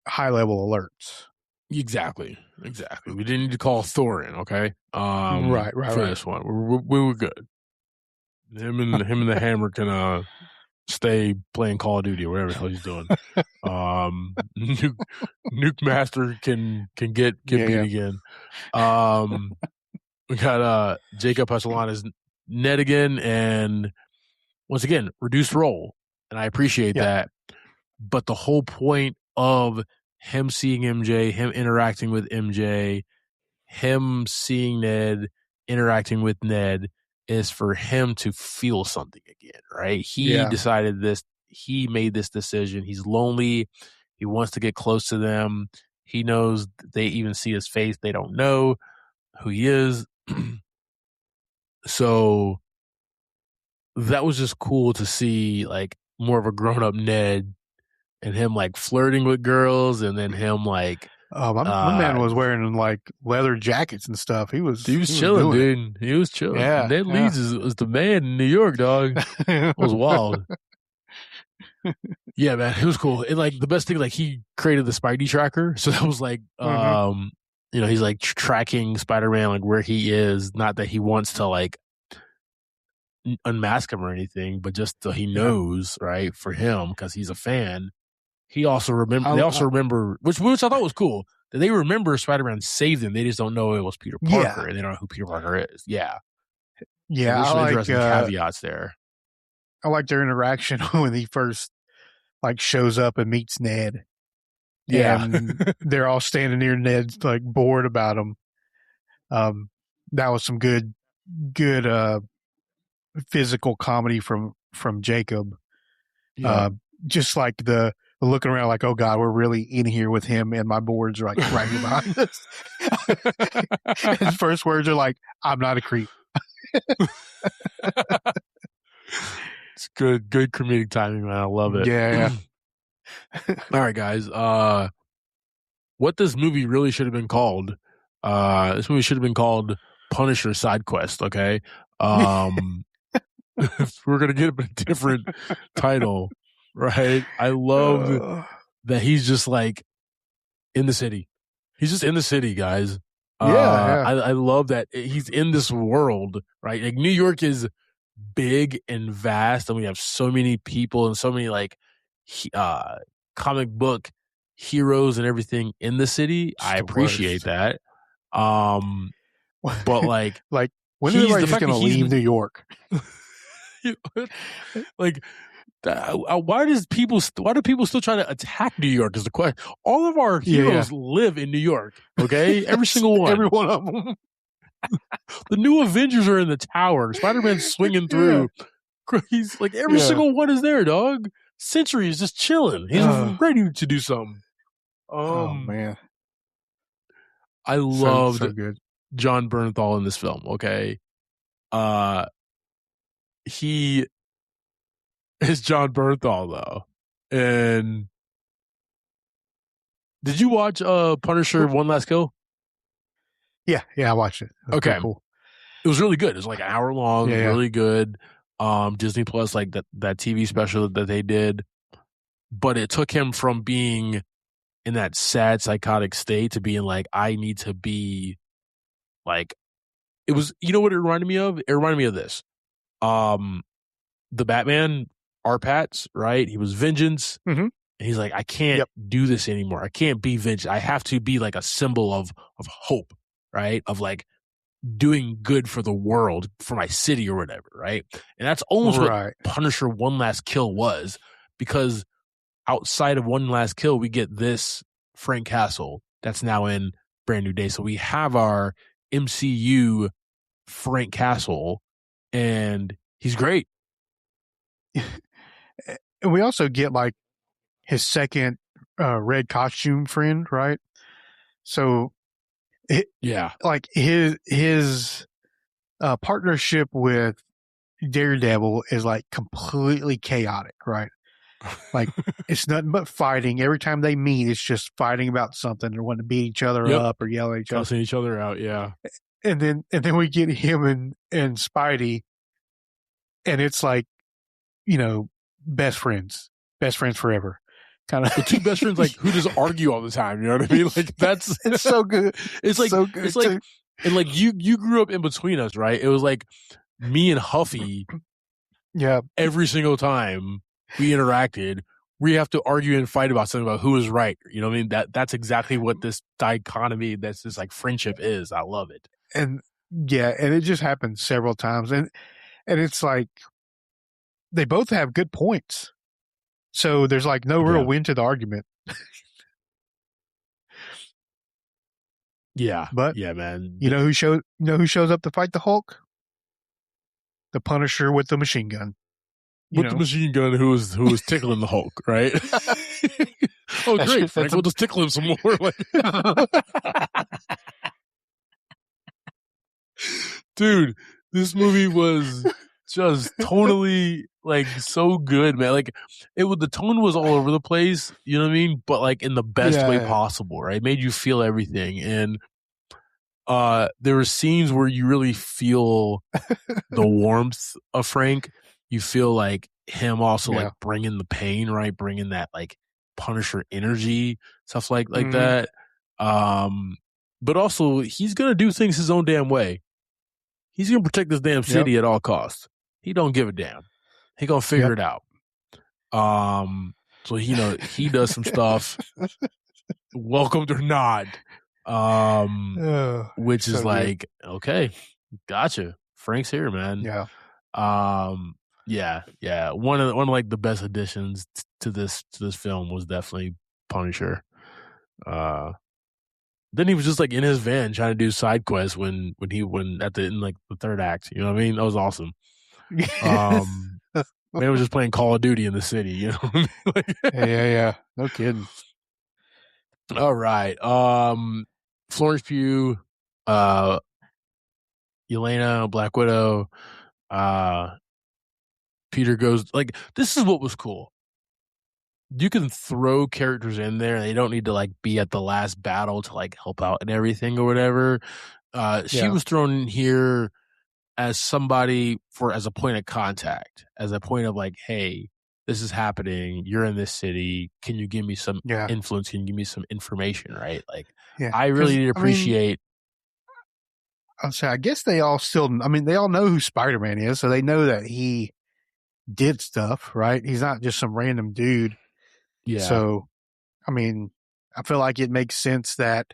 high level alerts. Exactly, exactly. We didn't need to call Thor in, okay? Right, right, For right. this one, we were good. Him and the Hammer can stay playing Call of Duty or whatever the hell he's doing. Nuke Nuke Master can get Yeah, beat yeah, again. We got Jacob Pessalon as Ned again, and once again reduced role, and I appreciate yeah, that. But the whole point of him seeing MJ, him interacting with MJ, him seeing Ned, interacting with Ned, is for him to feel something again, right? He yeah. decided this, he made this decision. He's lonely. He wants to get close to them. He knows they even see his face. They don't know who he is. So that was just cool to see, like, more of a grown up Ned and him like flirting with girls and then him like My man was wearing like leather jackets and stuff. he was He was chilling, doing it. dude. He was chilling. Yeah, Ned yeah. Leeds is the man in New York, dog. It was wild. Yeah, man, it was cool. And like the best thing, like he created the Spidey tracker, so that was like, hmm he's like tracking Spider-Man like where he is. Not that he wants to like unmask him or anything, but just so he Yeah. knows, right? For him, because he's a fan. He also remember. They I, also remember, which I thought was cool. That they remember Spider-Man saved them. They just don't know it was Peter yeah, Parker, and they don't know who Peter Parker is. Yeah, so yeah. there's some interesting caveats there. I like their interaction when he first like shows up and meets Ned, Yeah, and they're all standing near Ned's like bored about him. Um, that was some good physical comedy from Jacob. yeah. Uh, just like the looking around like, oh God, we're really in here with him, and my boards are like right here behind us. His first words are like, "I'm not a creep." It's good comedic timing, man. I love it. Yeah, All right, guys. What this movie really should have been called? This movie should have been called Punisher Side Quest. Okay. Um, we're gonna get a different title, right? I loved uh, that he's just like in the city. He's just in the city, guys. yeah, yeah. I love that he's in this world, right? Like New York is big and vast, and we have so many people and so many like comic book heroes and everything in the city. It's I the appreciate worst. that. Um, but like Like, when is he's everybody the just fact going that to leave New York? like why do people still try to attack New York is the question. All of our Yeah, yeah. heroes live in New York, okay? Every single Every one. one of them. The new Avengers are in the tower. Spider-Man's swinging Yeah, through. He's like every yeah. single one is there, dog. Sentry is just chilling. He's Uh, ready to do something. oh Um, man, I so loved good. John Bernthal in this film. Okay, uh, he is John Bernthal though. And did you watch Punisher One Last Kill? Yeah, yeah. I watched it. That's Okay, pretty cool. it was really good. It was like an hour long, Yeah, yeah. really good. Disney Plus, like that TV special that they did, but it took him from being in that sad psychotic state to being like, I need to be like, it was, you know what it reminded me of? It reminded me of this. Um, the Batman, R-Pats, right? He was vengeance. hmm And he's like, I can't Yep. do this anymore. I can't be vengeance. I have to be like a symbol of hope, right? Of like doing good for the world, for my city or whatever, right? And that's almost what Right. Punisher One Last Kill was, because outside of One Last Kill, we get this Frank Castle that's now in Brand New Day. So we have our MCU Frank Castle, and he's great. And we also get like his second red costume friend, right? So, Yeah. like his partnership with Daredevil is like completely chaotic, right? Like it's nothing but fighting. Every time they meet, it's just fighting about something or wanting to beat each other Yep. up or yell at each other. Cussing each other out. Yeah. And then we get him and Spidey, and it's like, you know, best friends forever. kind of. The two best friends like who just argue all the time. You know what I mean? Like that's It's so good. it's like So it's good like too. and like you grew up in between us, right? It was like me and Huffy Yeah, every single time we interacted, we have to argue and fight about something about who is right. You know what I mean? That's exactly what this dichotomy, that's this like friendship is. I love it. and and it just happened several times, and it's like they both have good points. So there's like no real Yeah. win to the argument. Yeah. But Yeah, man. you know who shows up to fight the Hulk? The Punisher with the machine gun. You With the know, machine gun who was tickling the Hulk, right? Oh, great, Frank. that's We'll just tickle him some more. Like, a dude, this movie was just totally like so good, man. Like the tone was all over the place, you know what I mean? But like in the best way yeah, possible, right? It made you feel everything. And there were scenes where you really feel the warmth of Frank. You feel like him also like yeah. bringing the pain, right? Bringing that like Punisher energy, stuff like Hmm. that. Um, but also he's gonna do things his own damn way. He's gonna protect this damn Yep, city at all costs. He don't give a damn. He gonna figure yep. it out. So he does some stuff, welcomed or not. Um, Oh, which is so good. like, okay, gotcha. Frank's here, man. Yeah, Um, yeah. One of like the best additions to this film was definitely Punisher. Uh, then he was just like in his van trying to do side quests when at the in like the third act. You know what I mean? That was awesome. Um, man was just playing Call of Duty in the city. You know what I mean? yeah. No kidding. All right. Florence Pugh, uh, Yelena, Black Widow, uh, Peter goes like this is what was cool. You can throw characters in there. They don't need to like be at the last battle to like help out and everything or whatever. She Yeah, was thrown in here as somebody as a point of contact, as a point of like, hey, this is happening. You're in this city. Can you give me some yeah, influence? Can you give me some information? Right? Like, yeah. I really Because did I mean, appreciate. I'll say I guess they all still. I mean, they all know who Spider Man is, so they know that he did stuff, right? He's not just some random dude. Yeah, So, I mean, I feel like it makes sense that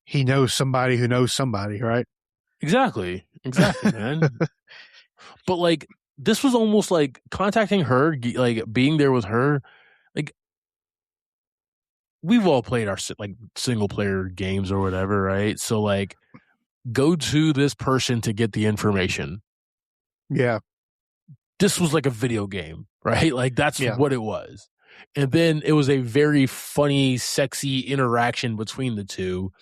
he knows somebody who knows somebody, right? exactly, man. But like, this was almost like contacting her, like being there with her. Like, we've all played our like single player games or whatever, right? So like, go to this person to get the information. Yeah, This was like a video game, right? Like that's yeah, what it was. And then it was a very funny, sexy interaction between the two.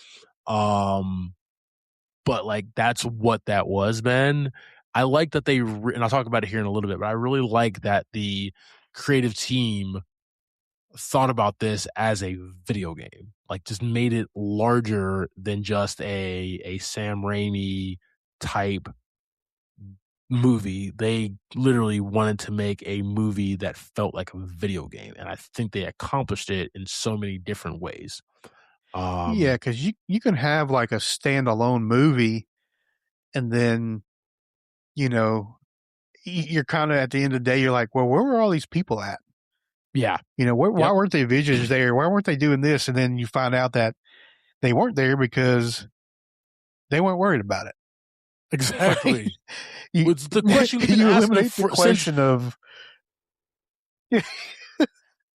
Um, but like that's what that was, man. I like that and I'll talk about it here in a little bit, but I really like that the creative team thought about this as a video game, like just made it larger than just a Sam Raimi type movie. They literally wanted to make a movie that felt like a video game, and I think they accomplished it in so many different ways. yeah. Um, Because you can have like a standalone movie, and then you know you're kind of at the end of the day, you're like, well, where were all these people at? yeah, You know, why yep, weren't the Avengers there? Why weren't they doing this? And then you find out that they weren't there because they weren't worried about it. Right? exactly. You It's the question we've been you asking eliminate the for since question of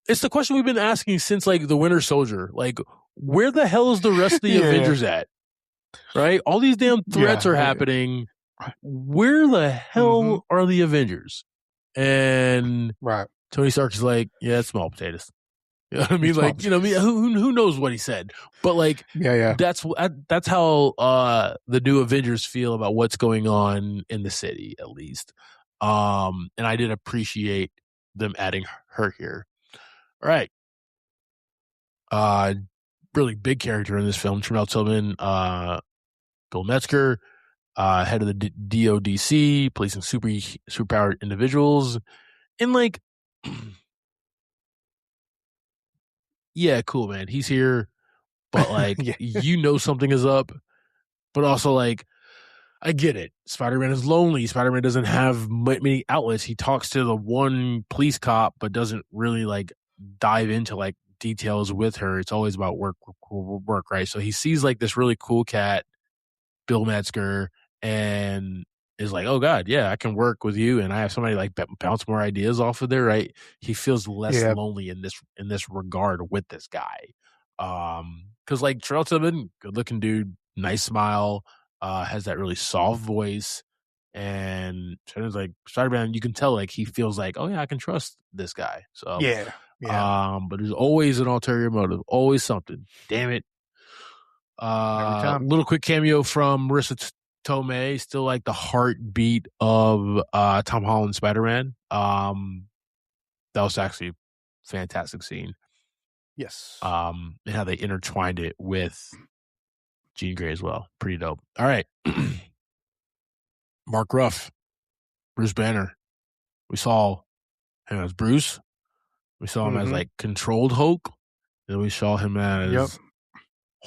it's the question we've been asking since like the Winter Soldier. Like, where the hell is the rest of the yeah, Avengers at? Right? All these damn threats are yeah, happening. Where the mm-hmm, hell are the Avengers? And right. Tony Stark's like, yeah, it's small potatoes. You know what I mean? It's Like, you know, I mean, who knows what he said? But like, yeah, that's how the new Avengers feel about what's going on in the city, at least. And I did appreciate them adding her here. All right. Uh, really big character in this film. Tremel Tillman, Bill Metzger, head of the DODC, policing superpowered individuals, and like. yeah, cool, man. He's here, but like Yeah, something is up, but also like I get it. Spider-Man is lonely. Spider-Man doesn't have many outlets. He talks to the one police cop, but doesn't really like dive into like details with her. It's always about work, work, work, right? So he sees like this really cool cat, Bill Metzger, and is like, oh God, yeah, I can work with you, and I have somebody like bounce more ideas off of there, right? He feels less yeah, lonely in this regard with this guy, because like Terrell Tillman, good looking dude, nice smile, has that really soft voice, and Shannon's like Spider-Man, you can tell like he feels like, oh yeah, I can trust this guy. So, yeah, yeah. but there's always an ulterior motive, always something. Damn it. Every time. Little quick cameo from Marissa Tomei, still like the heartbeat of Tom Holland Spider Man. That was actually a fantastic scene. Yes. And how they intertwined it with Jean Grey as well. Pretty dope. All right, Mark Ruff, Bruce Banner. We saw him as Bruce. We saw him as Mm-hmm. like controlled Hulk. And we saw him Yep. as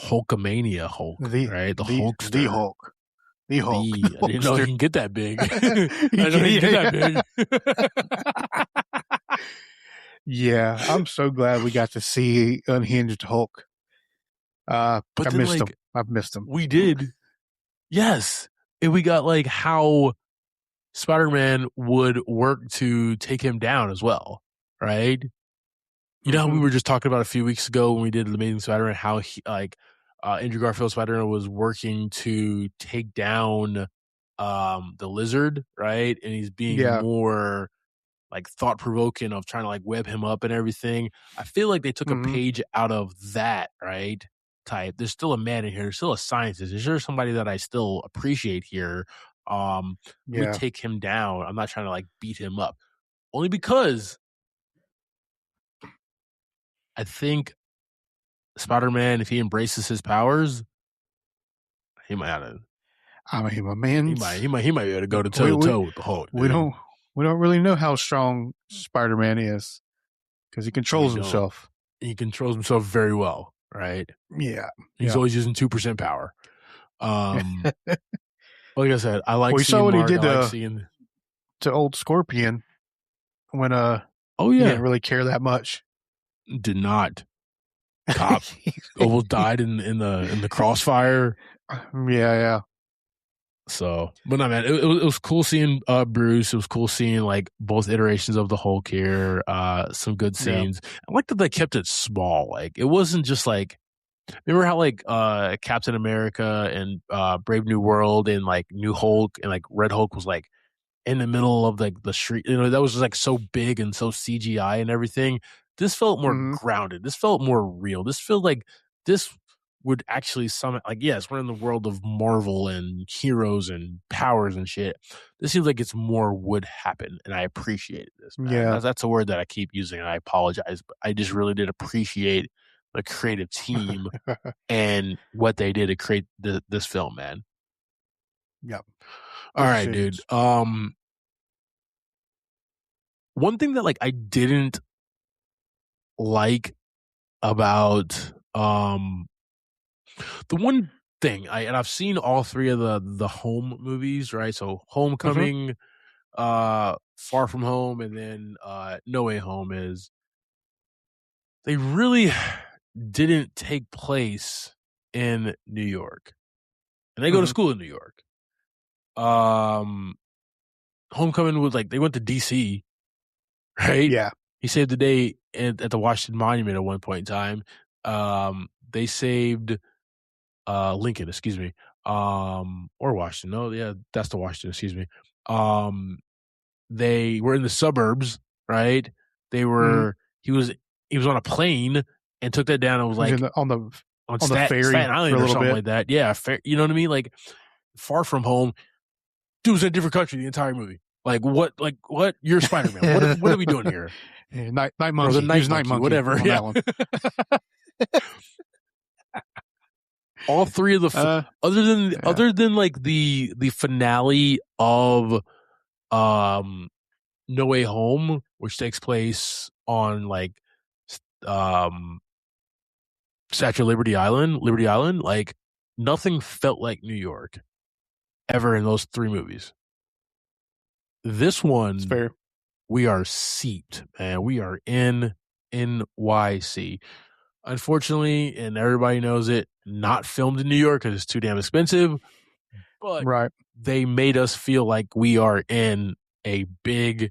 Hulkamania Hulk, The right? The the Hulkster. Hulk. The Hulk. The I didn't know he Hulkster. can get that big. I didn't know he can get that Yeah, big. yeah. I'm so glad we got to see Unhinged Hulk. But I then, missed him. like, I've missed him. we did, yes. And we got, like, how Spider Man would work to take him down as well, right? You know how we Mm-hmm. were just talking about a few weeks ago when we did The Amazing Spider Man, how he, like, Andrew Garfield Spider Man was working to take down the lizard, right? And he's being Yeah. more like thought provoking of trying to like web him up and everything. I feel like they took a Mm-hmm. page out of that, right? Type. There's still a man in here. There's still a scientist. Is there somebody that I still appreciate here? Let me Yeah. take him down. I'm not trying to like beat him up. Only because I think Spider-Man, if he embraces his powers, he might have, I mean, my man's. he might be able to go to toe We to we toe with the Hulk, we dude. don't really know how strong Spider-Man is because he We controls don't. himself. He controls himself very well, right? Yeah. He's Yeah. always using 2% power. Um, like I said, I like Well, you saw seeing what he Mark. I did like seeing. to old Scorpion when Oh he didn't yeah, really care that much. did not cop almost died in the crossfire. Yeah. So, but no, man, it was cool seeing Bruce. It was cool seeing like both iterations of the Hulk here. Some good Yeah. scenes. I like that they kept it small. Like it wasn't just like remember how like Captain America and Brave New World and like New Hulk and like Red Hulk was like in the middle of like the street. You know, that was just like so big and so CGI and everything. This felt more Mm-hmm. grounded. This felt more real. This felt like this would actually summon like yes, we're in the world of Marvel and heroes and powers and shit. This seems like it's more would happen, and I appreciate this, man. Yeah. That's a word that I keep using, and I apologize, but I just really did appreciate the creative team and what they did to create this film, man. Yep. All Good right, dude. decisions. One thing that like I didn't like about the one thing I've seen all three of the home movies, right? So Mm-hmm. Homecoming, Far From Home, and then No Way Home is they really didn't take place in New York. And they go to Mm-hmm. school in New York. Um Homecoming was like they went to DC, right? Yeah. He saved the day at the Washington Monument at one point in time. They saved Lincoln, excuse me. Or Washington. No, yeah, that's the Washington, excuse me. Um, they were in the suburbs, right? They Mm-hmm. were he was on a plane and took that down and was He was in like on on the Staten ferry for a Island or little something bit. like that. Yeah, fair, you know what I mean? Like Far From Home, dude was in a different country the entire movie. Like what? You're Spider Man. What are we doing here? Yeah, night Or the monkey. He Night was night Monkey, monkey whatever. on Yeah. that one. All three of Yeah. other than like the finale of No Way Home, which takes place on like um Statue of Liberty Island, like nothing felt like New York ever in those three movies. This It's one, fair. we are seeped, man. We are in NYC. Unfortunately, and everybody knows it, not filmed in New York because it's too damn expensive, but Right. they made us feel like we are in a big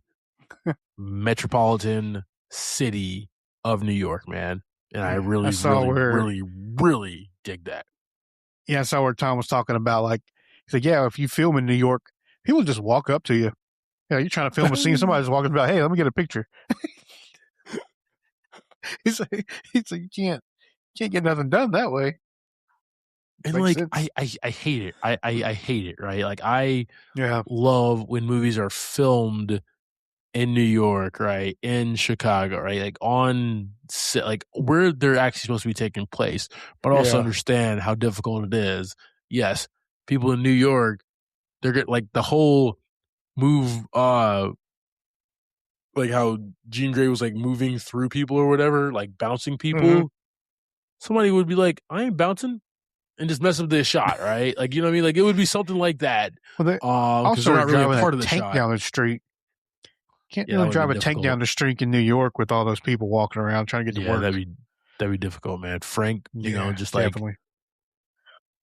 metropolitan city of New York, man. And I I really, saw really, where really, really dig that. I saw where Tom was talking about like he's like, yeah, if you film in New York, people just walk up to you. Yeah, you're trying to film a scene, somebody's walking about, hey, let me get a picture. He's like, you can't get nothing done that way. And Makes like sense. I hate it. I hate it, right? Like I Yeah. love when movies are filmed in New York, right? In Chicago, right? Like on set, like where they're actually supposed to be taking place, but also Yeah. understand how difficult it is. Yes, people in New York, they're get like the whole move, like how Jean Grey was like moving through people or whatever, like bouncing Hmm. people. Somebody would be like, I ain't bouncing and just mess up the shot, right? Like, you know what I mean? Like it would be something like that. Well, they Because also they're are not really a driving a part of the tank shot. down the street. Can't Yeah, that really would have drive been a tank down difficult. the street in New York with all those people walking around trying to get to Yeah, work. that'd be difficult, man. Frank, Yeah, just like definitely.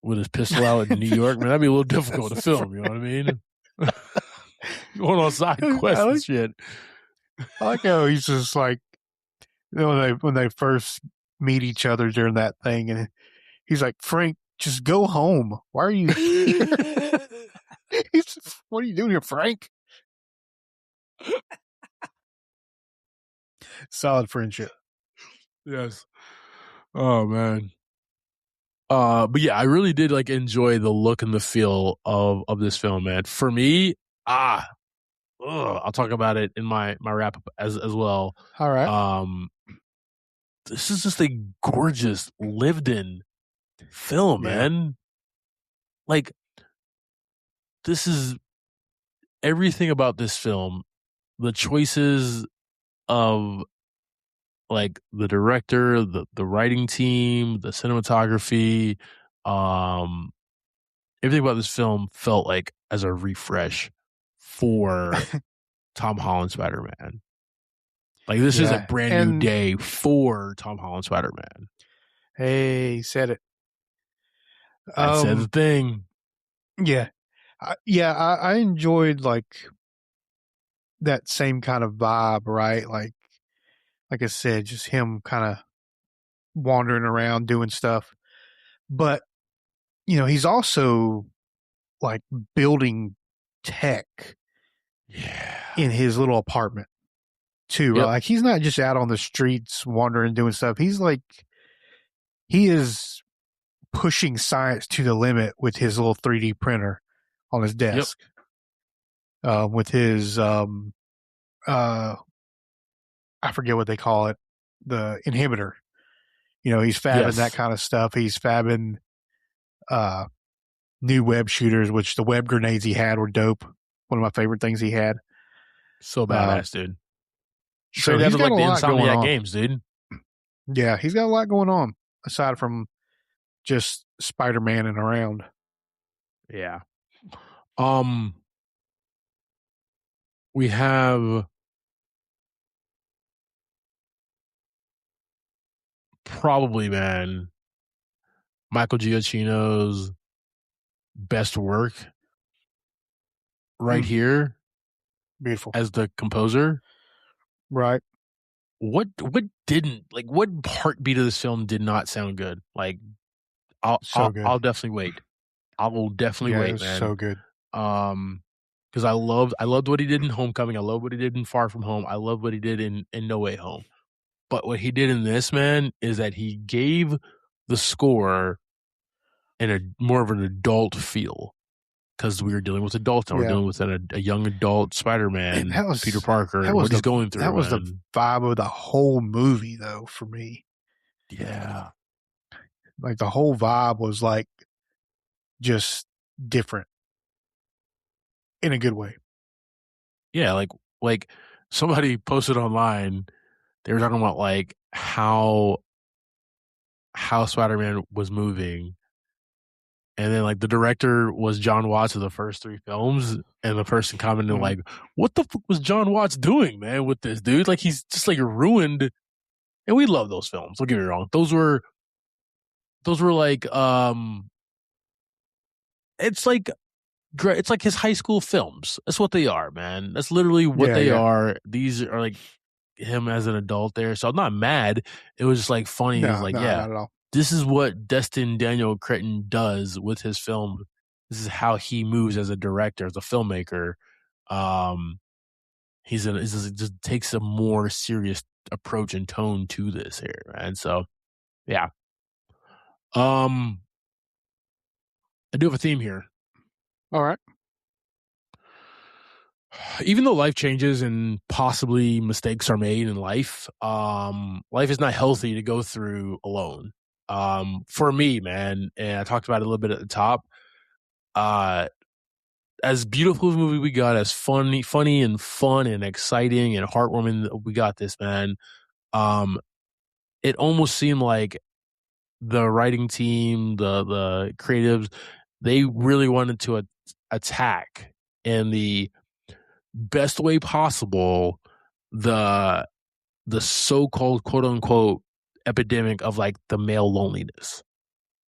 with his pistol out in New York, man, that'd be a little difficult to film. You know what I mean? Going on side I quests and like shit. I like how he's just like when they first meet each other during that thing, and he's like, Frank, just go home. Why are you here? He's, what are you doing here, Frank? Solid friendship. Yes. Oh man. But yeah, I really did like enjoy the look and the feel of this film, man. For me, ah, I'll talk about it in my wrap up as well. All right. Um, this is just a gorgeous lived in film, Yeah. man. Like this is everything about this film. The choices of like the director, the writing team, the cinematography, um, everything about this film felt like as a refresh for Tom Holland Spider Man. Like this is a Yeah. brand new And day for Tom Holland Spider Man. hey, he said it. I said the Um. thing. Yeah. I enjoyed like that same kind of vibe, right? Like I said, just him kind of wandering around doing stuff. But he's also like building tech Yeah. in his little apartment too, right? Yep. Like he's not just out on the streets wandering doing stuff. He is pushing science to the limit with his little 3D printer on his Yep. desk, with his uh, I forget what they call it, the inhibitor. He's fabbing that Yes. kind of stuff. He's fabbing uh, new web shooters, which the web grenades he had were dope. One of my favorite things he had. So Uh, badass, dude. so Straight out he's of got like a the lot going Insomniac on. games, dude. Yeah, he's got a lot going on aside from just Spider Man and around. Yeah. Um, we have probably, man, Michael Giacchino's best work right Mm, here beautiful. as the composer. Right. What didn't like what heartbeat of this film did not sound good? Like So good. I'll definitely wait. I will definitely Yeah, it wait, was man. so good. Because I loved what he did in Homecoming. I love what he did in Far From Home. I love what he did in No Way Home. But what he did in this, man, is that he gave the score in a more of an adult feel because we were dealing with adults and we're Yeah. dealing with a young adult And Spider-Man, Peter Parker, and what he's going that through. was the And vibe of the whole movie though for me. yeah, Like the whole vibe was like just different in a good way. yeah, like somebody posted online, they were talking about like how Spider-Man was moving, and then like the director was John Watts of the first three films, and the person commented Mm-hmm. like, "What the fuck was John Watts doing, man, with this dude? Like he's just like ruined." And we love those films. Don't get me wrong; those were like it's like it's like his high school films. That's what they are, man. That's literally what Yeah, they yeah. are. These are like him as an adult there. So I'm not mad. It was just like funny. It was No, like, no, yeah, not at all. this is what Destin Daniel Cretton does with his film. This is how he moves as a director, as a filmmaker. Um, just takes a more serious approach and tone to this here, and so yeah. Um, I do have a theme here. All right. Even though life changes and possibly mistakes are made in life, life is not healthy to go through alone. For me, man, and I talked about it a little bit at the top. Uh, as beautiful as a movie we got, as funny and fun and exciting and heartwarming, we got this, man. Um, it almost seemed like the writing team, the creatives, they really wanted to attack in the best way possible the so-called quote unquote epidemic of like the male loneliness.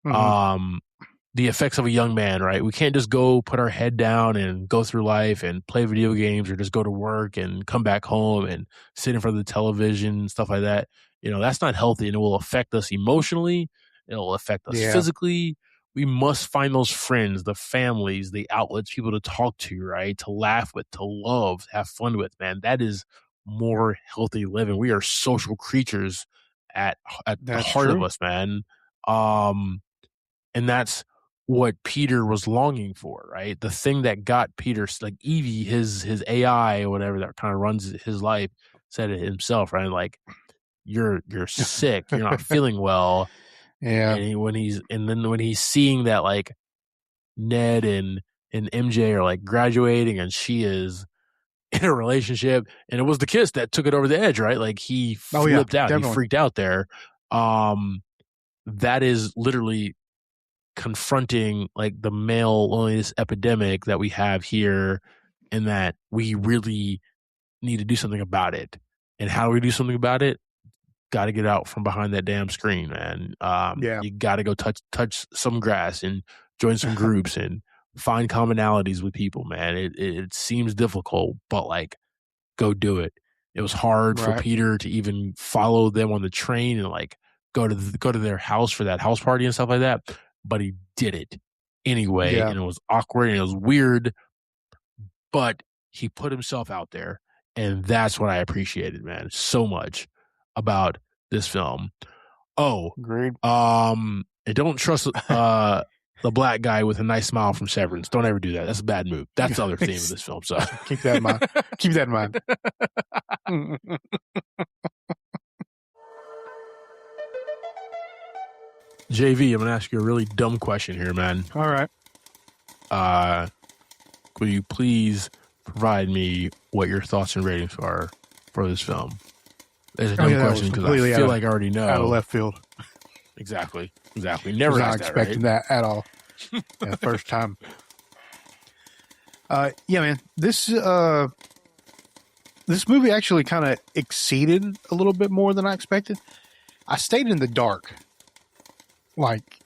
Mm-hmm. Um the effects of a young man, right? We can't just go put our head down and go through life and play video games or just go to work and come back home and sit in front of the television, stuff like that. That's not healthy and it will affect us emotionally. It'll affect us Yeah, physically. We must find those friends, the families, the outlets, people to talk to, right? To laugh with, to love, have fun with, man. That is more healthy living. We are social creatures at the that's heart of true. us, man. Um, and that's what Peter was longing for, right? The thing that got Peter, like Evie, his AI or whatever that kind of runs his life, said it himself, right? Like you're sick, you're not feeling well, Yeah. and when he's seeing that like Ned and MJ are like graduating and she is in a relationship, and it was the kiss that took it over the edge, right? Like he Oh yeah, flipped out, he definitely. freaked out there. Um, that is literally confronting like the male loneliness epidemic that we have here, and that we really need to do something about it. And how do we do something about it? Got to get out from behind that damn screen, man. Yeah. You got to go touch some grass and join some groups and find commonalities with people, man. It seems difficult, but like go do it. It was hard for Right. Peter to even follow them on the train and like go to their house for that house party and stuff like that, but he did it anyway, Yeah. and it was awkward and it was weird, but he put himself out there, and that's what I appreciated, man, so much about this film. Oh, Agreed. and don't trust the black guy with a nice smile from Severance. Don't ever do that. That's a bad move. That's the other theme of this film. So Keep that in mind. Keep that in mind. JV, I'm gonna ask you a really dumb question here, man. All right. Will you please provide me what your thoughts and ratings are for this film? It's a dumb That was question because I completely feel like I already know. out of left field. Exactly. Was Never not asked that, expecting right? that at all. Yeah, first time. Yeah, man. This movie actually kind of exceeded a little bit more than I expected. I stayed in the dark, like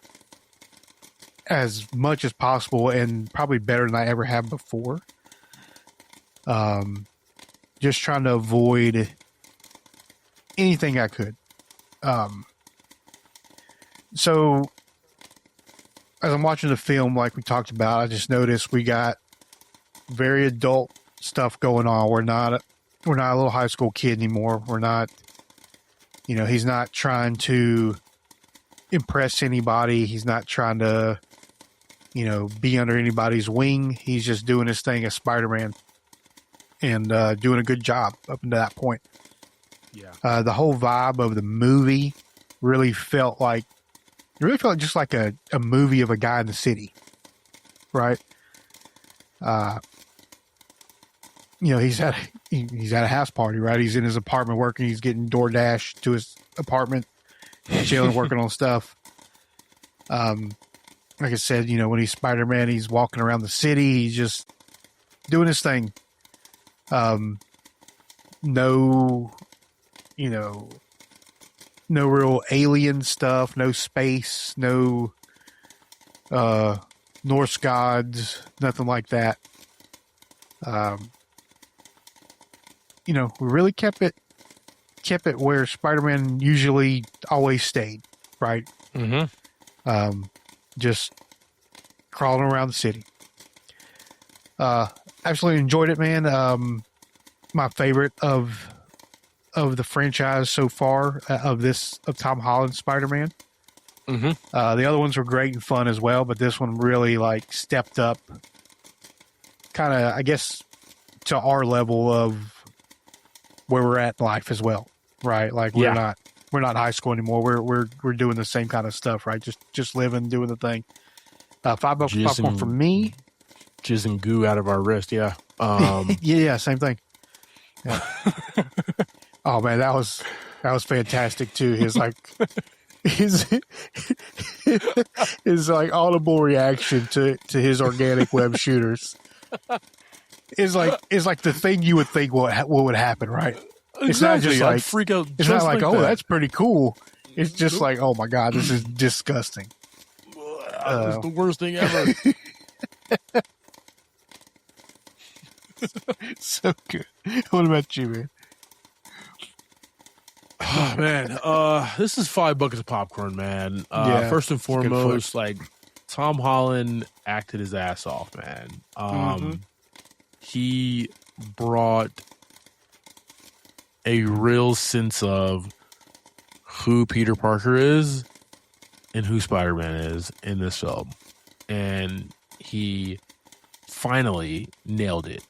as much as possible, and probably better than I ever have before. Just trying to avoid anything I could. So as I'm watching the film, like we talked about, I just noticed we got very adult stuff going on. We're not a little high school kid anymore. We're not, he's not trying to impress anybody. He's not trying to, be under anybody's wing. He's just doing his thing as Spider-Man and doing a good job up until that point. Yeah. The whole vibe of the movie really felt just like a movie of a guy in the city, right? He's at a house party, right? He's in his apartment working. He's getting DoorDash to his apartment, chilling, working on stuff. Like I said, when he's Spider-Man, he's walking around the city. He's just doing his thing. No, no real alien stuff, no space, no Norse gods, nothing like that. We really kept it where Spider-Man usually always stayed, right? Mm-hmm. Just crawling around the city. Absolutely enjoyed it, man. My favorite of the franchise so far of Tom Holland's Spider-Man. Mm-hmm. The other ones were great and fun as well, but this one really stepped up, kind of, I guess, to our level of where we're at in life as well, right? Like we're not high school anymore. We're doing the same kind of stuff, right? Just living, doing the thing. $5 popcorn for me. Jizz and goo out of our wrist, yeah. Yeah, same thing. Yeah. Oh man, that was fantastic too. His audible reaction to his organic web shooters is like the thing you would think what would happen, right? Exactly. It's not just I'd freak out. It's not like, oh, that. that's pretty cool. It's just like, oh my god, this is disgusting. It's the worst thing ever. So good. What about you, man? Oh, man, this is $5 of popcorn, man. First and foremost, Tom Holland acted his ass off, man. He brought a real sense of who Peter Parker is and who Spider-Man is in this film, and he finally nailed it.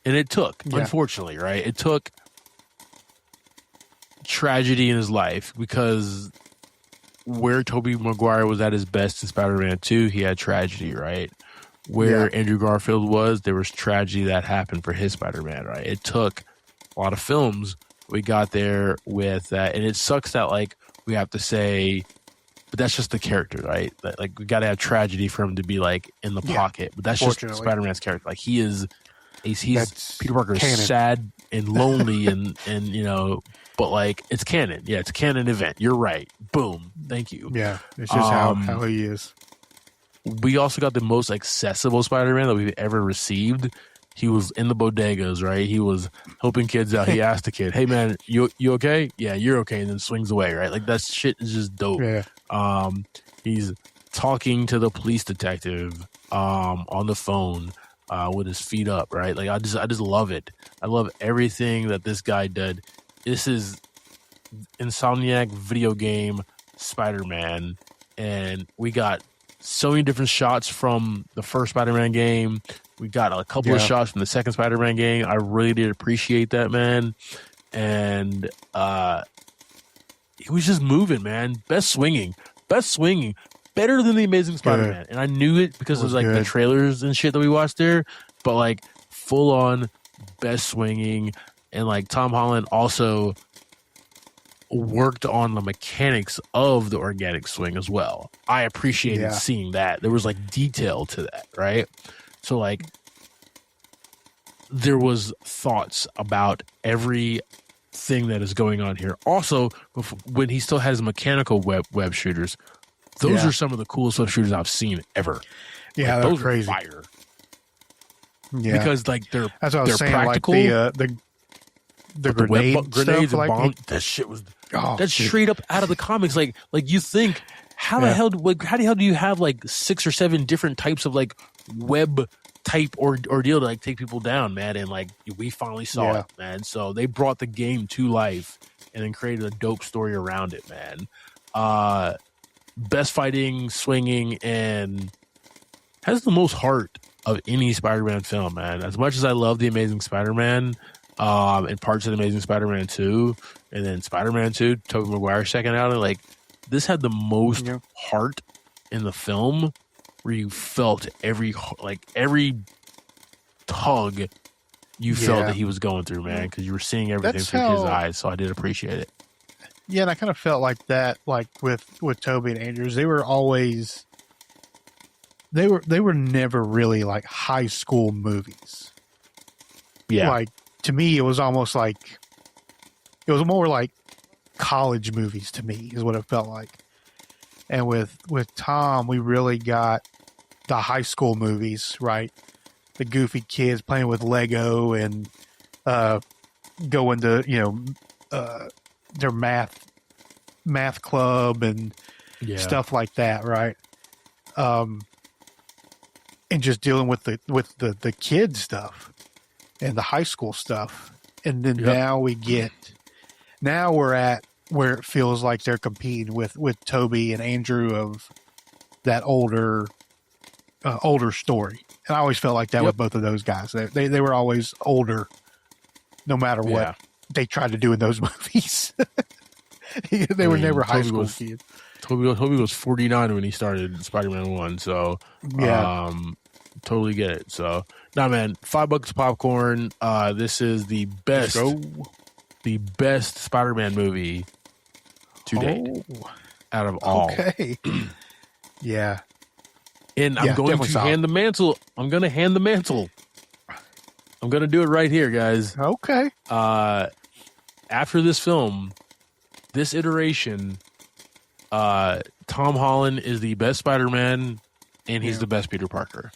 And it took, unfortunately, right? It took tragedy in his life, because where Tobey Maguire was at his best in Spider-Man 2, he had tragedy, right? Where Andrew Garfield was, there was tragedy that happened for his Spider-Man, right? It took a lot of films. We got there with that, and it sucks that we have to say, but that's just the character, right? That, we got to have tragedy for him to be in the pocket, but that's just Spider-Man's character. He's Peter Parker is canon. Sad and lonely and but it's canon. Yeah, it's a canon event. You're right. Boom. Thank you. Yeah, it's just how he is. We also got the most accessible Spider-Man that we've ever received. He was in the bodegas, right? He was helping kids out. He asked the kid, "Hey man, you okay? Yeah, you're okay," and then swings away, right? That shit is just dope. Yeah. He's talking to the police detective on the phone with his feet up, right? I just love it. I love everything that this guy did. This is Insomniac video game Spider-Man, and we got so many different shots from the first Spider-Man game. We got a couple of shots from the second Spider-Man game. I really did appreciate that, man. And he was just moving, man. Best swinging. Better than the Amazing Spider-Man. And I knew it because of the trailers and shit that we watched there. But full on best swinging. And Tom Holland also worked on the mechanics of the organic swing as well. I appreciated seeing that. There was detail to that, right? So there was thoughts about everything that is going on here. Also, when he still has mechanical web shooters, those are some of the coolest web shooters I've seen ever. Yeah, those crazy. Are fire. Yeah, because they're that's what I was saying. Practical. The grenades and bombs. That shit was that's straight up out of the comics. You think how the hell do you have 6 or 7 different types of web type ordeal to take people down, man? And we finally saw it, man. So they brought the game to life and then created a dope story around it, man. Best fighting, swinging, and has the most heart of any Spider-Man film, man. As much as I love The Amazing Spider-Man and parts of The Amazing Spider-Man 2, and then Spider-Man 2, Tobey Maguire second out, and this had the most heart in the film, where you felt every tug you felt that he was going through, man, because you were seeing everything through his eyes. So I did appreciate it. Yeah, and I kind of felt like that, like with Toby and Andrews, they were never really like high school movies. Yeah. Like to me, it was almost like it was more like college movies to me is what it felt like. And with Tom, we really got the high school movies, right? The goofy kids playing with Lego and uh, going to their math club and Yeah. stuff like that, right? Um, and just dealing with the kid stuff and the high school stuff. And then Yep. now we're at where it feels like they're competing with Toby and Andrew of that older story. And I always felt like that Yep. with both of those guys. They were always older, no matter what Yeah. they tried to do in those movies. They I were mean, never high school kids. Toby was 49 when he started Spider-Man 1, so Yeah, totally get it. So, nah, man, $5 popcorn. This is let's go. the best Spider-Man movie to date Oh, out of all. okay. Yeah, And I'm yeah, going definitely to solid. hand the mantle. I'm going to hand the mantle. I'm going to do it right here, guys. Okay. After this film, this iteration, Tom Holland is the best Spider-Man, and he's Yeah. the best Peter Parker.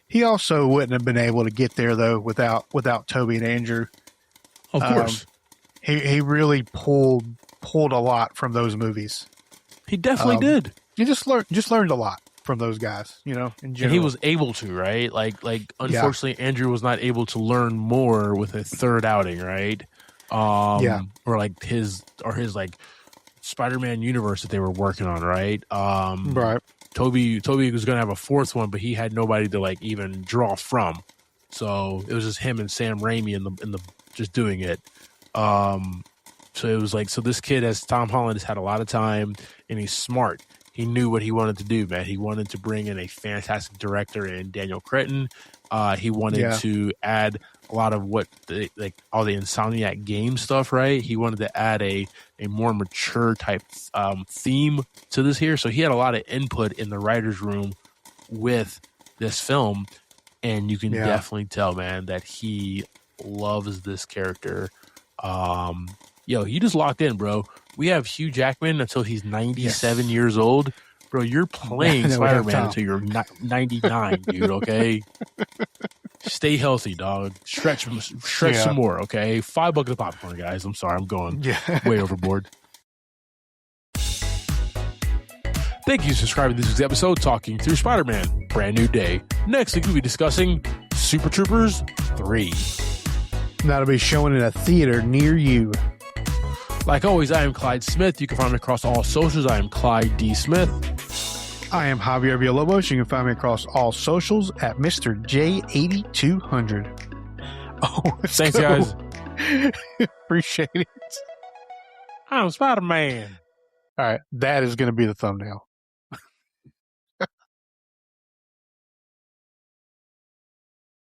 He also wouldn't have been able to get there though without Toby and Andrew. Of course. He really pulled a lot from those movies. He definitely did. You just learned a lot from those guys, in And general. he was able to, right? Like unfortunately, Andrew was not able to learn more with a third outing, right? Yeah. Or like his like Spider-Man universe that they were working on, right? Right. Toby was going to have a fourth one, but he had nobody to like even draw from. So it was just him and Sam Raimi in the just doing it. So it was like, so this kid, as Tom Holland, has had a lot of time and he's smart. He knew what he wanted to do, man. He wanted to bring in a fantastic director in Daniel Cretton. He wanted to add a lot of what all the Insomniac game stuff, right? He wanted to add a more mature type theme to this here. So he had a lot of input in the writer's room with this film. And you can definitely tell, man, that he loves this character. He just locked in, bro. We have Hugh Jackman until he's 97 years old. Bro, you're playing Spider-Man until you're 99, dude, okay? Stay healthy, dog. Stretch some more, okay? $5 of popcorn, guys. I'm sorry, I'm going way overboard. Thank you for subscribing to this week's episode, Talking Through Spider-Man. Brand new day. Next week, we'll be discussing Super Troopers 3. That'll be showing in a theater near you. Like always, I am Clyde Smith. You can find me across all socials. I am Clyde D. Smith. I am Javier Villalobos. You can find me across all socials at Mr. J8200. Oh, thanks, guys. Appreciate it. I'm Spider-Man. All right, that is going to be the thumbnail.